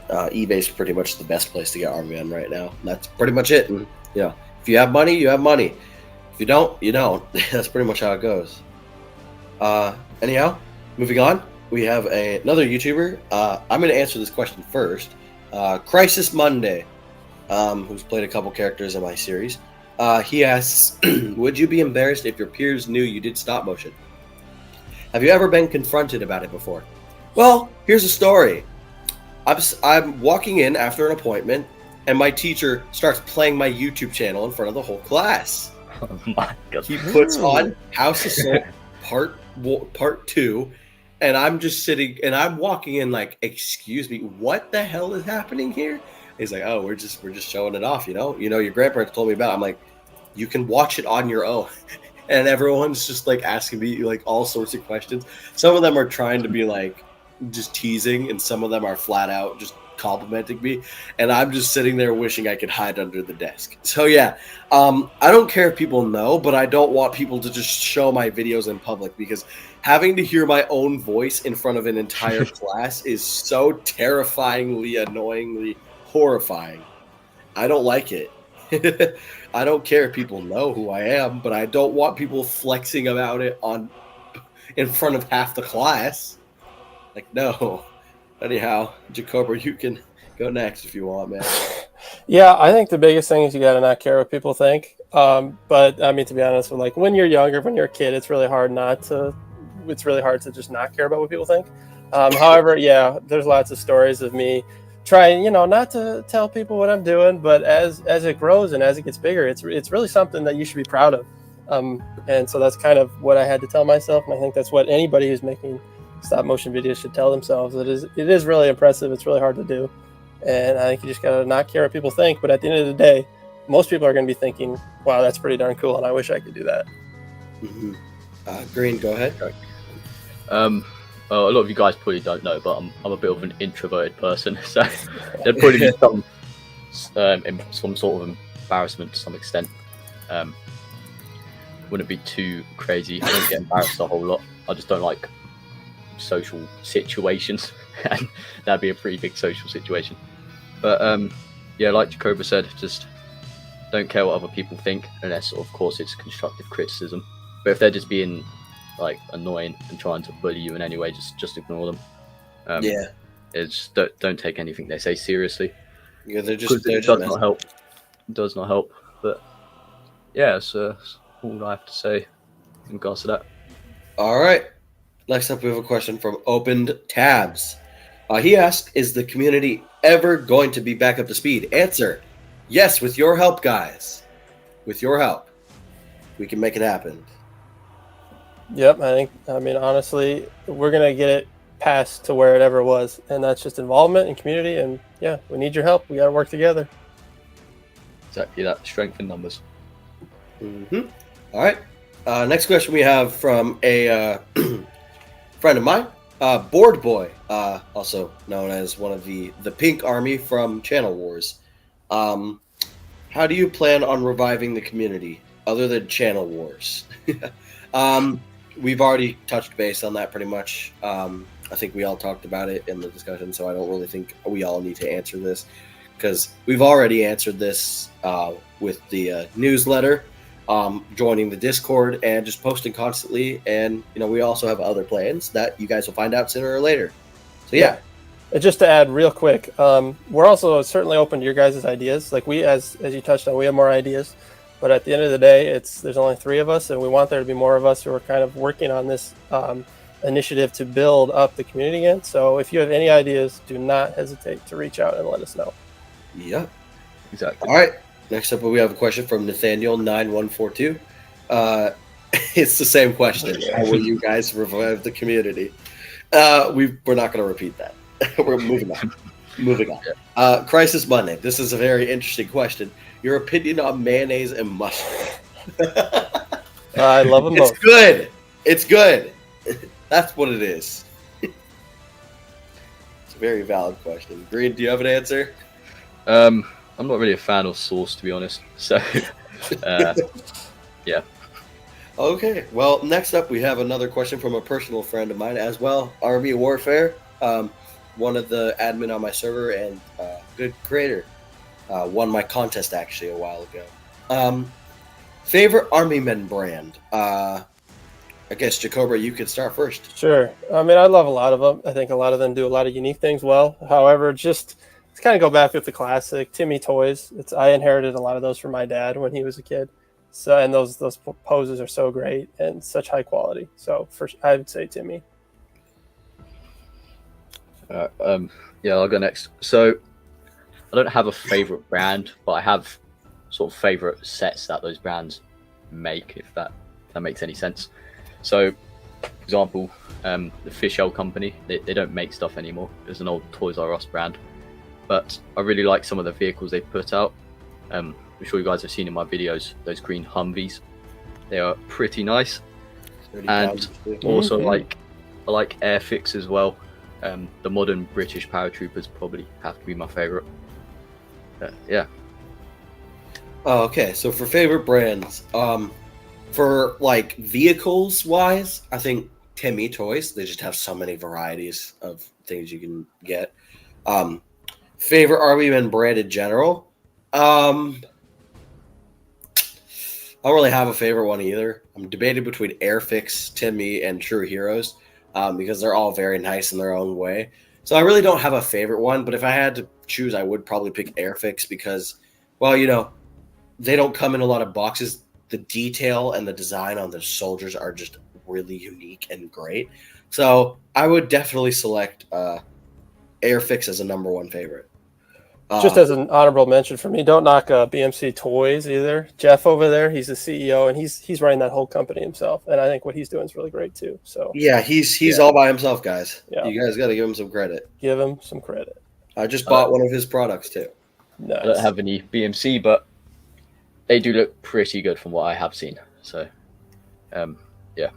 eBay's pretty much the best place to get army men right now. That's pretty much it. And if you have money, you have money. If you don't, you don't. That's pretty much how it goes. Anyhow, moving on, we have another YouTuber. I'm going to answer this question first. Crisis Monday, who's played a couple characters in my series. He asks, would you be embarrassed if your peers knew you did stop motion? Have you ever been confronted about it before? Well, here's a story. I'm walking in after an appointment, and my teacher starts playing my YouTube channel in front of the whole class. Oh my God. He puts on House Assault Part 2, and I'm just sitting, and I'm walking in like, excuse me, what the hell is happening here? He's like, oh, we're just showing it off, your grandparents told me about it. I'm like, you can watch it on your own. And everyone's just like asking me like all sorts of questions. Some of them are trying to be like just teasing, and some of them are flat out just complimenting me, and I'm just sitting there wishing I could hide under the desk. So yeah, I don't care if people know, but I don't want people to just show my videos in public, because having to hear my own voice in front of an entire class is so terrifyingly, annoyingly horrifying. I don't like it. I don't care if people know who I am, but I don't want people flexing about it in front of half the class. Like, no. Anyhow, Jacobo, you can go next if you want, man. Yeah, I think the biggest thing is you got to not care what people think. But I mean, to be honest, when you're younger, when you're a kid, it's really hard to just not care about what people think. However, yeah, there's lots of stories of me trying, not to tell people what I'm doing, but as it grows and as it gets bigger, it's really something that you should be proud of. And so that's kind of what I had to tell myself, and I think that's what anybody who's making stop motion videos should tell themselves. It is really impressive. It's really hard to do, and I think you just gotta not care what people think. But at the end of the day, most people are going to be thinking, wow, that's pretty darn cool, and I wish I could do that. Mm-hmm. Green, go ahead. A lot of you guys probably don't know, but I'm a bit of an introverted person, so there'd probably be some sort of embarrassment to some extent. Wouldn't be too crazy. I don't get embarrassed a whole lot. I just don't like social situations, and that'd be a pretty big social situation. But yeah, like Jacobo said, just don't care what other people think, unless of course it's constructive criticism. But if they're just being like annoying and trying to bully you in any way, just ignore them. Yeah, it's don't take anything they say seriously. Yeah, it does not help. It does not help. But yeah, so that's all I have to say in regards to that. All right. Next up, we have a question from Opened Tabs. He asked, "Is the community ever going to be back up to speed?" Answer: yes, with your help, guys. With your help, we can make it happen. Yep, I mean, honestly, we're going to get it past to where it ever was. And that's just involvement and community. And yeah, we need your help. We got to work together. Exactly that. Strength in numbers. Mm-hmm. All right. Next question we have from a friend of mine, Board Boy, also known as one of the Pink Army from Channel Wars. How do you plan on reviving the community other than Channel Wars? We've already touched base on that pretty much. I think we all talked about it in the discussion, so I don't really think we all need to answer this because we've already answered this with the newsletter, joining the Discord, and just posting constantly. And we also have other plans that you guys will find out sooner or later. So yeah. And just to add real quick, we're also certainly open to your guys' ideas. Like we, as you touched on, we have more ideas. But at the end of the day, there's only 3 of us, and we want there to be more of us who are kind of working on this initiative to build up the community again. So if you have any ideas, do not hesitate to reach out and let us know. Yeah. Exactly. All right. Next up, we have a question from Nathaniel9142. It's the same question. How will you guys revive the community? We're not going to repeat that. We're moving on. Crisis Monday. This is a very interesting question. Your opinion on mayonnaise and mustard? I love them both. It's good. It's good. That's what it is. It's a very valid question. Green, do you have an answer? I'm not really a fan of sauce, to be honest. So, yeah. Okay. Well, next up, we have another question from a personal friend of mine as well, Army Warfare. One of the admin on my server and good creator. Won my contest actually a while ago. Favorite Army Men brand? I guess Jacobra, you could start first. Sure. I mean, I love a lot of them. I think a lot of them do a lot of unique things well. However, just to kind of go back with the classic Timmy toys. I inherited a lot of those from my dad when he was a kid. So, and those poses are so great and such high quality. So, I would say Timmy. Yeah, I'll go next. So, I don't have a favorite brand, but I have sort of favorite sets that those brands make, if that makes any sense. So, for example, the Fischl company, they don't make stuff anymore. It's an old Toys R Us brand, but I really like some of the vehicles they put out. I'm sure you guys have seen in my videos those green Humvees. They are pretty nice, and also I like Airfix as well. The modern British paratroopers probably have to be my favorite. Yeah. Oh, okay. So for favorite brands, for like vehicles wise, I think Timmy Toys. They just have so many varieties of things you can get. Favorite Army Men brand in general. I don't really have a favorite one either. I'm debating between Airfix, Timmy, and True Heroes because they're all very nice in their own way. So I really don't have a favorite one, but if I had to choose, I would probably pick Airfix because, well, they don't come in a lot of boxes. The detail and the design on the soldiers are just really unique and great. So I would definitely select Airfix as a number 1 favorite. Just as an honorable mention for me, don't knock BMC Toys either. Jeff over there, he's the CEO, and he's running that whole company himself. And I think what he's doing is really great too. So yeah, he's all by himself, guys. Yeah. You guys got to give him some credit. Give him some credit. I just bought one of his products too. Nice. I don't have any BMC, but they do look pretty good from what I have seen. So, yeah.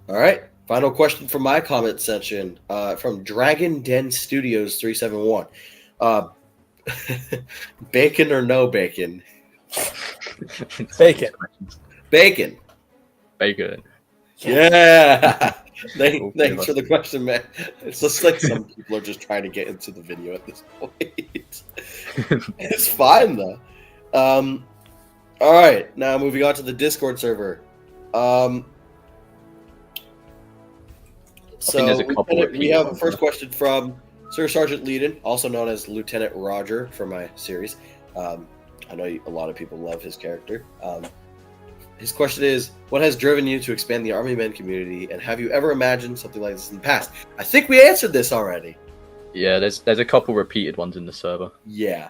All right. Final question from my comment section from Dragon Den Studios 371. Bacon or no bacon? Bacon. Bacon. Bacon. Yeah. Thanks for the question, man. It's just like some people are just trying to get into the video at this point. It's fine though. All right, now moving on to the Discord server. So we have a first question from Sir Sergeant Leedon, also known as Lieutenant Roger for my series. I know a lot of people love his character. His question is, what has driven you to expand the Army Men community, and have you ever imagined something like this in the past? I think we answered this already. Yeah, there's a couple repeated ones in the server. Yeah.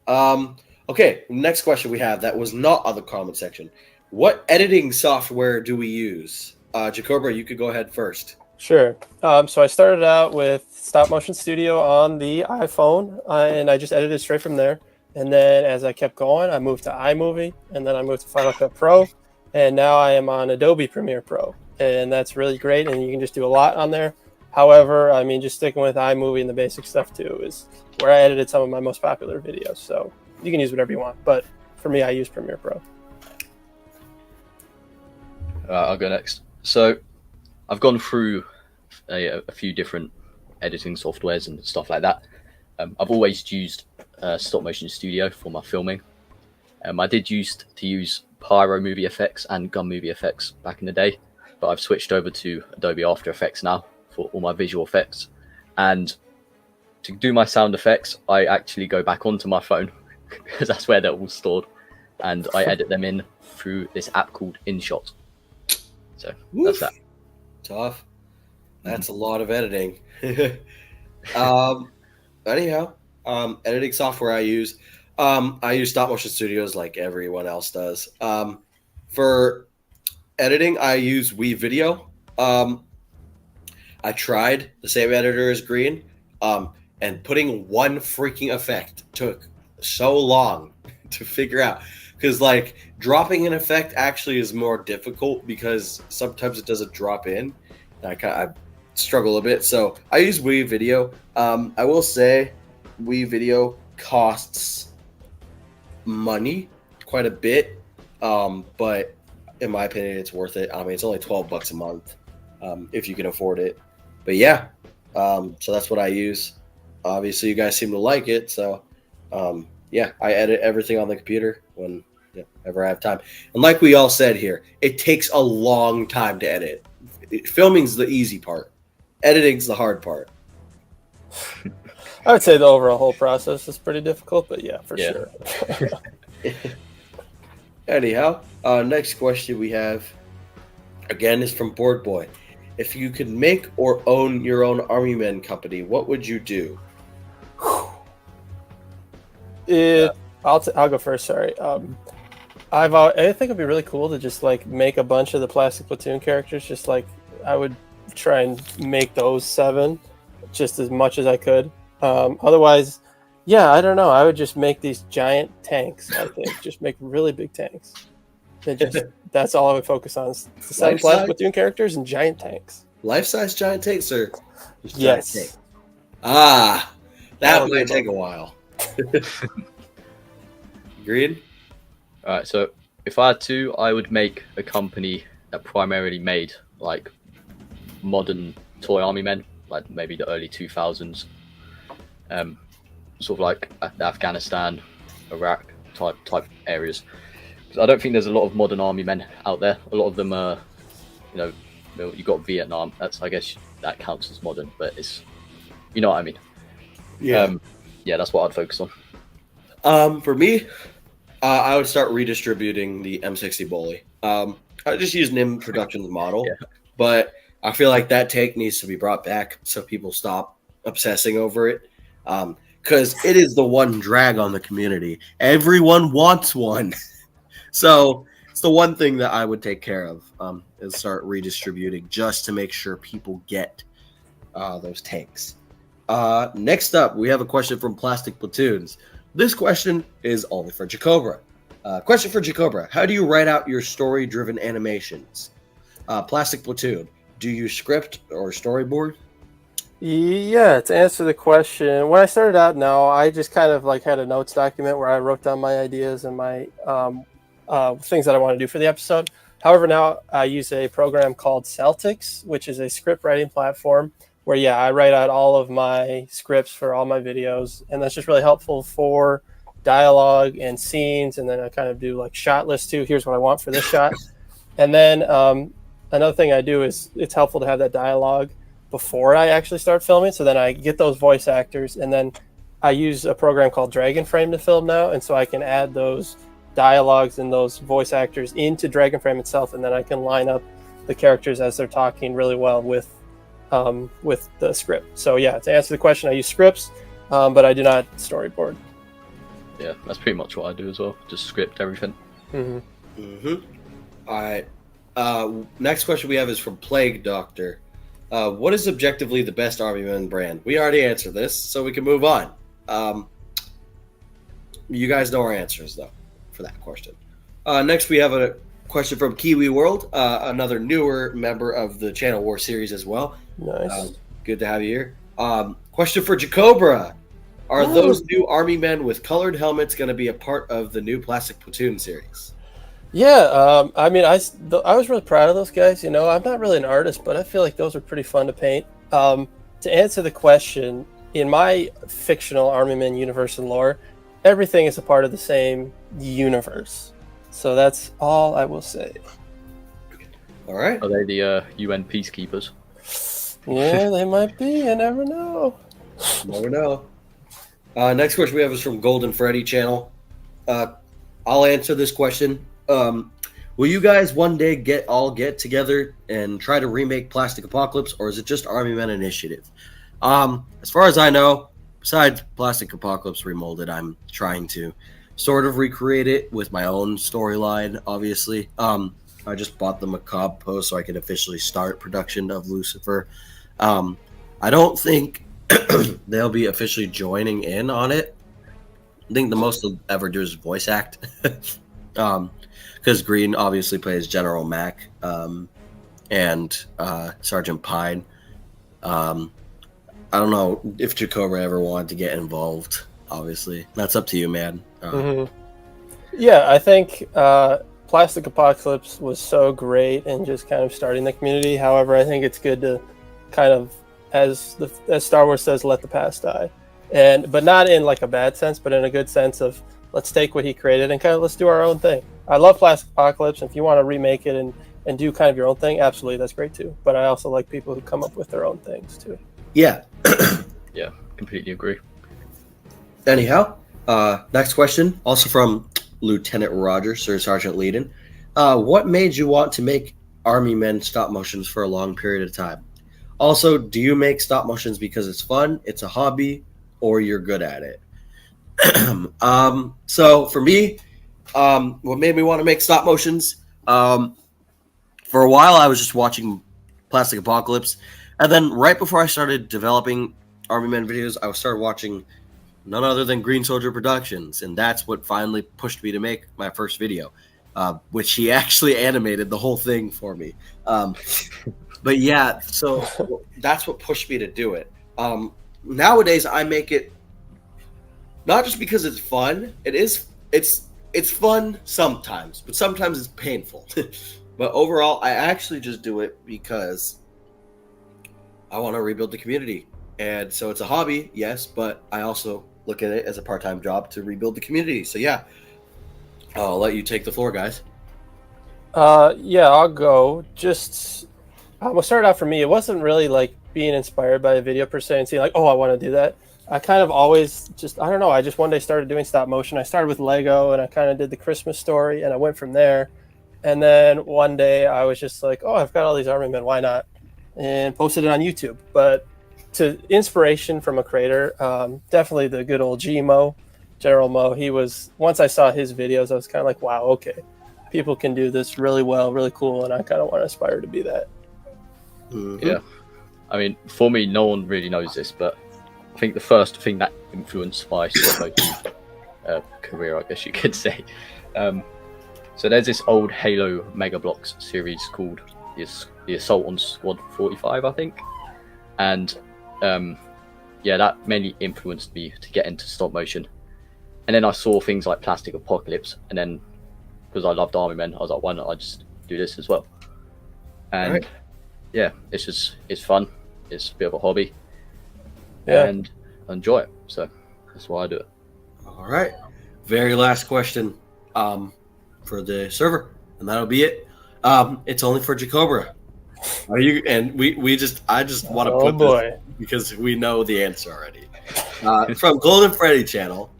Okay, next question we have that was not on the comment section. What editing software do we use? Jacobra, you could go ahead first. Sure. So I started out with Stop Motion Studio on the iPhone, and I just edited straight from there. And then as I kept going, I moved to iMovie, and then I moved to Final Cut Pro, and now I am on Adobe Premiere Pro, and that's really great, and you can just do a lot on there. However, I mean, just sticking with iMovie and the basic stuff too is where I edited some of my most popular videos. So you can use whatever you want, but for me, I use Premiere Pro. I'll go next. So I've gone through a few different editing softwares and stuff like that. I've always used Stop Motion Studio for my filming. I did used to use Pyro Movie Effects and Gun Movie Effects back in the day, but I've switched over to Adobe After Effects now for all my visual effects. And to do my sound effects, I actually go back onto my phone because that's where they're all stored, and I edit them in through this app called InShot. So that's that. Tough. That's a lot of editing. Anyhow, editing software I use Stop Motion Studios like everyone else does. For editing, I use WeVideo. I tried the same editor as Green, and putting one freaking effect took so long to figure out. Because like dropping an effect actually is more difficult because sometimes it doesn't drop in. I struggle a bit. So I use WeVideo. I will say WeVideo costs money quite a bit, but in my opinion, it's worth it. I mean, it's only $12 a month if you can afford it. But yeah, so that's what I use. Obviously, you guys seem to like it, so yeah, I edit everything on the computer whenever I have time. And like we all said here, it takes a long time to edit. Filming's the easy part. Editing's the hard part. I would say the overall whole process is pretty difficult, but yeah, for sure. Anyhow, next question we have, again, is from Board Boy. If you could make or own your own Army Men company, what would you do? I'll go first. Sorry. I think it'd be really cool to just like make a bunch of the Plastic Platoon characters. Just like I would try and make those 7, just as much as I could. Otherwise, yeah, I don't know. I would just make these giant tanks. I think just make really big tanks. That's all I would focus on. Is the 7 Plastic Platoon characters and giant tanks. Life-size giant tanks or just yes. Giant tank? That might take a while. Agreed? All right, so if I had to, I would make a company that primarily made like modern toy army men, like maybe the early 2000s, sort of like the Afghanistan, Iraq type areas. Because I don't think there's a lot of modern army men out there. A lot of them are, you got Vietnam. I guess that counts as modern, but it's, you know what I mean. Yeah. Yeah, that's what I'd focus on. For me, I would start redistributing the M60 Bully. I just use NIM Productions model, but I feel like that tank needs to be brought back so people stop obsessing over it. Because it is the one drag on the community. Everyone wants one. So it's the one thing that I would take care of, is start redistributing just to make sure people get those tanks. Next up, we have a question from Plastic Platoons. This question is only for Jacobra. Question for Jacobra. How do you write out your story-driven animations? Plastic Platoon, do you script or storyboard? Yeah, to answer the question, when I started out, no, I just kind of like had a notes document where I wrote down my ideas and my things that I want to do for the episode. However, now I use a program called Celtics, which is a script writing platform where, I write out all of my scripts for all my videos, and that's just really helpful for dialogue and scenes, and then I kind of do like shot lists too. Here's what I want for this shot. And then another thing I do is it's helpful to have that dialogue before I actually start filming, so then I get those voice actors, and then I use a program called Dragonframe to film now, and so I can add those dialogues and those voice actors into Dragonframe itself, and then I can line up the characters as they're talking really well with the script. So yeah, to answer the question, I use scripts, but I do not storyboard. Yeah, that's pretty much what I do as well. Just script everything. All right. Next question we have is from Plague Doctor. What is objectively the best Army Men brand? We already answered this, so we can move on. You guys know our answers, though, for that question. Next, we have a question from Kiwi World, another newer member of the Channel War series as well. Nice. Good to have you here. Question for Jacobra. Are those new Army Men with colored helmets going to be a part of the new Plastic Platoon series? Yeah, I mean, I was really proud of those guys. You know, I'm not really an artist, but I feel like those are pretty fun to paint. To answer the question, in my fictional Army Men universe and lore, everything is a part of the same universe. So that's all I will say. All right. Are they the UN peacekeepers? Yeah, they might be. You never know. Never know. Next question we have is from Golden Freddy channel. I'll answer this question. Will you guys one day get together and try to remake Plastic Apocalypse, or is it just Army Men Initiative? As far as I know, besides Plastic Apocalypse Remolded, I'm trying to sort of recreate it with my own storyline, obviously. I just bought the Macabre Post so I can officially start production of Lucifer. I don't think they'll be officially joining in on it. I think the most they'll ever do is voice act. Because Green obviously plays General Mac and Sergeant Pine. I don't know if Jacobra ever wanted to get involved, obviously. That's up to you, man. Yeah, I think Plastic Apocalypse was so great and just kind of starting the community. However, I think it's good to kind of, as Star Wars says, let the past die. But not in like a bad sense, but in a good sense of let's take what he created and kind of let's do our own thing. I love Plastic Apocalypse. If you want to remake it and do kind of your own thing, absolutely, that's great too. But I also like people who come up with their own things too. Yeah. Yeah, completely agree. Anyhow, next question, also from Lieutenant Roger, Sir Sergeant Leiden. What made you want to make Army Men stop motions for a long period of time? Also, do you make stop motions because it's fun, it's a hobby, or you're good at it? So for me, what made me want to make stop motions? For a while, I was just watching Plastic Apocalypse, and then right before I started developing Army Men videos, I started watching none other than Green Soldier Productions, and that's what finally pushed me to make my first video, which he actually animated the whole thing for me. But yeah, so that's what pushed me to do it. Nowadays, I make it not just because it's fun. It's fun sometimes, but sometimes it's painful. But overall, I actually just do it because I want to rebuild the community. And so it's a hobby, yes, but I also look at it as a part-time job to rebuild the community. So yeah, I'll let you take the floor, guys. Yeah, I'll go. Just what started out for me, it wasn't really like being inspired by a video per se and seeing like, oh, I want to do that. I kind of always just, I don't know, I just one day started doing stop motion. I started with Lego and I kind of did the Christmas story and I went from there. And then one day I was just like, oh, I've got all these Army Men, why not? And posted it on YouTube. But to inspiration from a creator, definitely the good old G-Mo, General Mo. He was, once I saw his videos, I was kind of like, wow, okay, people can do this really well, really cool, and I kind of want to aspire to be that. Mm-hmm. Yeah. I mean, for me, no one really knows this, but I think the first thing that influenced my stop motion career, I guess you could say. So there's this old Halo Mega Bloks series called the Assault on Squad 45, I think. And yeah, that mainly influenced me to get into stop motion. And then I saw things like Plastic Apocalypse, and then because I loved Army Men, I was like, why not I just do this as well? And right. Yeah, it's fun. It's a bit of a hobby. Yeah. And I enjoy it. So that's why I do it. All right. Very last question for the server, and that'll be it. It's only for Jacobra. Are you? And I just want to put boy. this because we know the answer already. From Golden Freddy channel.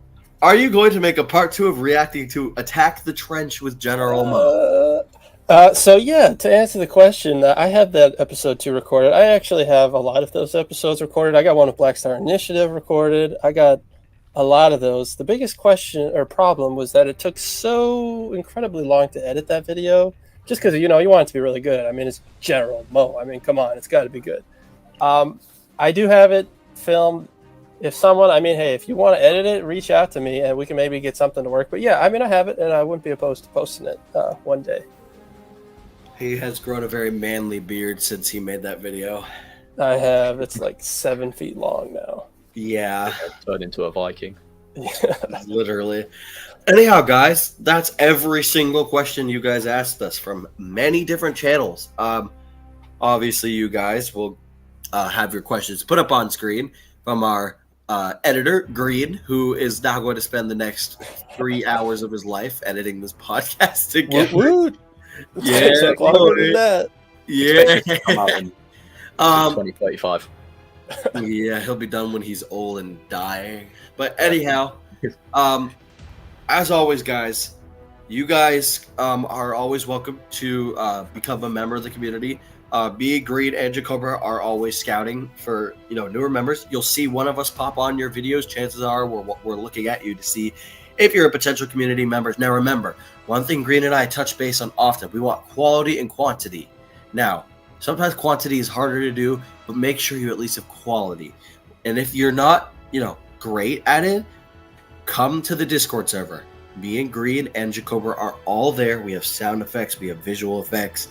Are you going to make a part 2 of reacting to Attack the Trench with General Mo? So yeah, to answer the question, I have that episode 2 recorded. I actually have a lot of those episodes recorded. I got one with Black Star Initiative recorded. I got a lot of those. The biggest question or problem was that it took so incredibly long to edit that video, just because, you know, you want it to be really good. I mean, it's General Mo. I mean, come on, it's got to be good. I do have it filmed. If someone, I mean, hey, if you want to edit it, reach out to me and we can maybe get something to work. But yeah, I mean, I have it and I wouldn't be opposed to posting it one day. He has grown a very manly beard since he made that video. I have. It's like 7 feet long now. Yeah. Turned into a Viking. Literally. Anyhow, guys, that's every single question you guys asked us from many different channels. Obviously, you guys will have your questions put up on screen from our editor, Green, who is now going to spend the next 3 hours of his life editing this podcast together. Yeah, like longer than that. Yeah. Come out in 2035. Yeah, he'll be done when he's old and dying. But anyhow, as always, guys, you guys are always welcome to become a member of the community. Me, Green, and Jacobra are always scouting for newer members. You'll see one of us pop on your videos. Chances are we're looking at you to see if you're a potential community member. Now remember, one thing Green and I touch base on often, we want quality and quantity. Now, sometimes quantity is harder to do, but make sure you at least have quality. And if you're not, great at it, come to the Discord server. Me and Green and Jacobra are all there. We have sound effects, we have visual effects.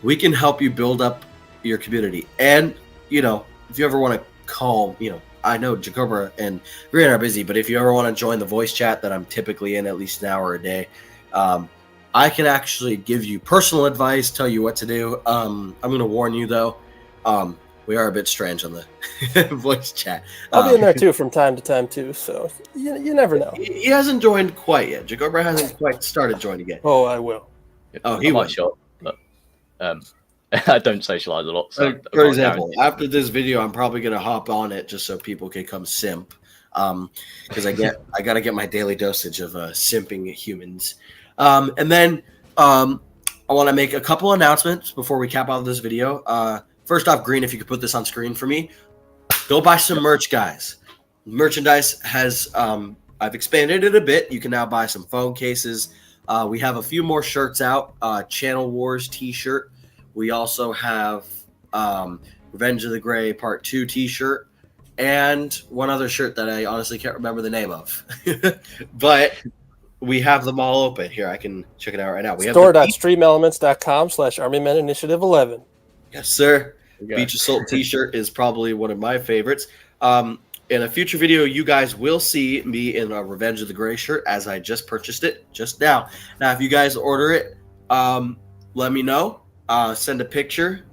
We can help you build up your community. And, if you ever want to call, I know Jacobra and Green are busy, but if you ever want to join the voice chat that I'm typically in at least an hour a day, I can actually give you personal advice, tell you what to do. I'm going to warn you, though. We are a bit strange on the voice chat. I'll be in there, too, from time to time, too. So you never know. He hasn't joined quite yet. Jacobra hasn't quite started joining yet. Oh, I will. Oh, he might shot, but I don't socialize a lot. So for example, after this video, I'm probably gonna hop on it just so people can come simp, because I gotta get my daily dosage of simping humans, and then I want to make a couple announcements before we cap out this video. First off, Green, if you could put this on screen for me, go buy some merch, guys. Merchandise has I've expanded it a bit. You can now buy some phone cases. We have a few more shirts out. Channel Wars t-shirt. We also have Revenge of the Grey Part 2 t-shirt and one other shirt that I honestly can't remember the name of. But we have them all open. Here, I can check it out right now. We Store.streamelements.com/ArmyMenInitiative11. Yes, sir. Beach Assault t-shirt is probably one of my favorites. In a future video, you guys will see me in a Revenge of the Grey shirt as I just purchased it just now. Now, if you guys order it, let me know. Send a picture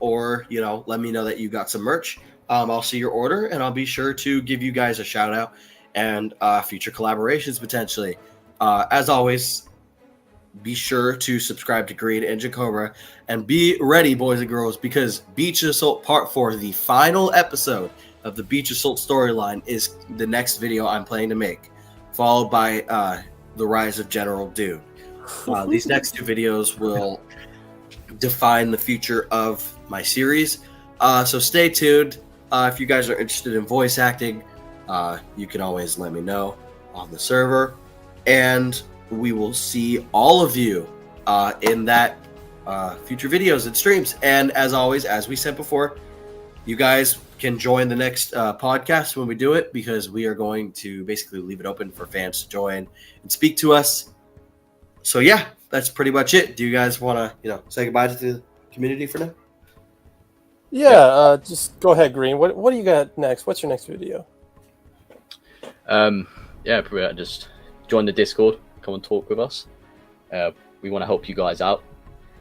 or, let me know that you got some merch. I'll see your order and I'll be sure to give you guys a shout out and future collaborations potentially. As always, be sure to subscribe to Green and Jacobra and be ready, boys and girls, because Beach Assault Part 4, the final episode of the Beach Assault storyline, is the next video I'm planning to make, followed by the Rise of General Dune. These next 2 videos will define the future of my series, so stay tuned. If you guys are interested in voice acting, you can always let me know on the server, and we will see all of you in that future videos and streams. And as always, as we said before, you guys can join the next podcast when we do it, because we are going to basically leave it open for fans to join and speak to us. So yeah, that's pretty much it. Do you guys want to, say goodbye to the community for now? Yeah, just go ahead, Green. What do you got next? What's your next video? Yeah, just join the Discord. Come and talk with us. We want to help you guys out.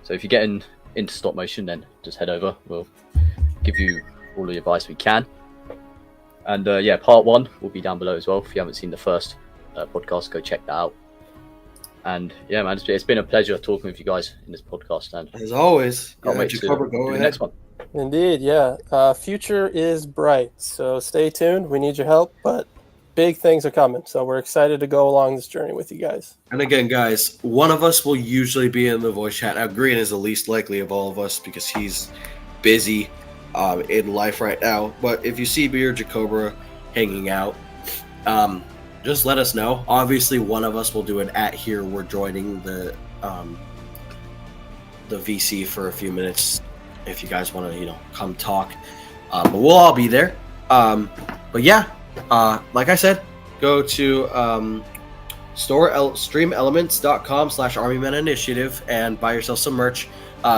So if you're getting into stop motion, then just head over. We'll give you all the advice we can. And part 1 will be down below as well. If you haven't seen the first podcast, go check that out. And yeah, man, it's been a pleasure talking with you guys in this podcast. And as always, I'll wait to do the next one. Indeed, yeah. Future is bright, so stay tuned. We need your help, but big things are coming, so we're excited to go along this journey with you guys. And again, guys, one of us will usually be in the voice chat. Now, Green is the least likely of all of us because he's busy in life right now. But if you see me or Jacobra hanging out, just let us know. Obviously, one of us will do an at here. We're joining the VC for a few minutes if you guys want to, come talk. But we'll all be there. But yeah, like I said, go to streamelements.com/ArmyMen Initiative and buy yourself some merch.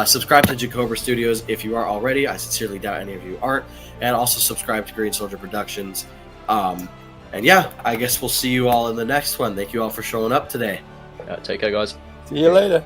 Subscribe to Jacobra Studios if you are already. I sincerely doubt any of you aren't. And also subscribe to Green Soldier Productions. And yeah, I guess we'll see you all in the next one. Thank you all for showing up today. Take care, guys. See you later.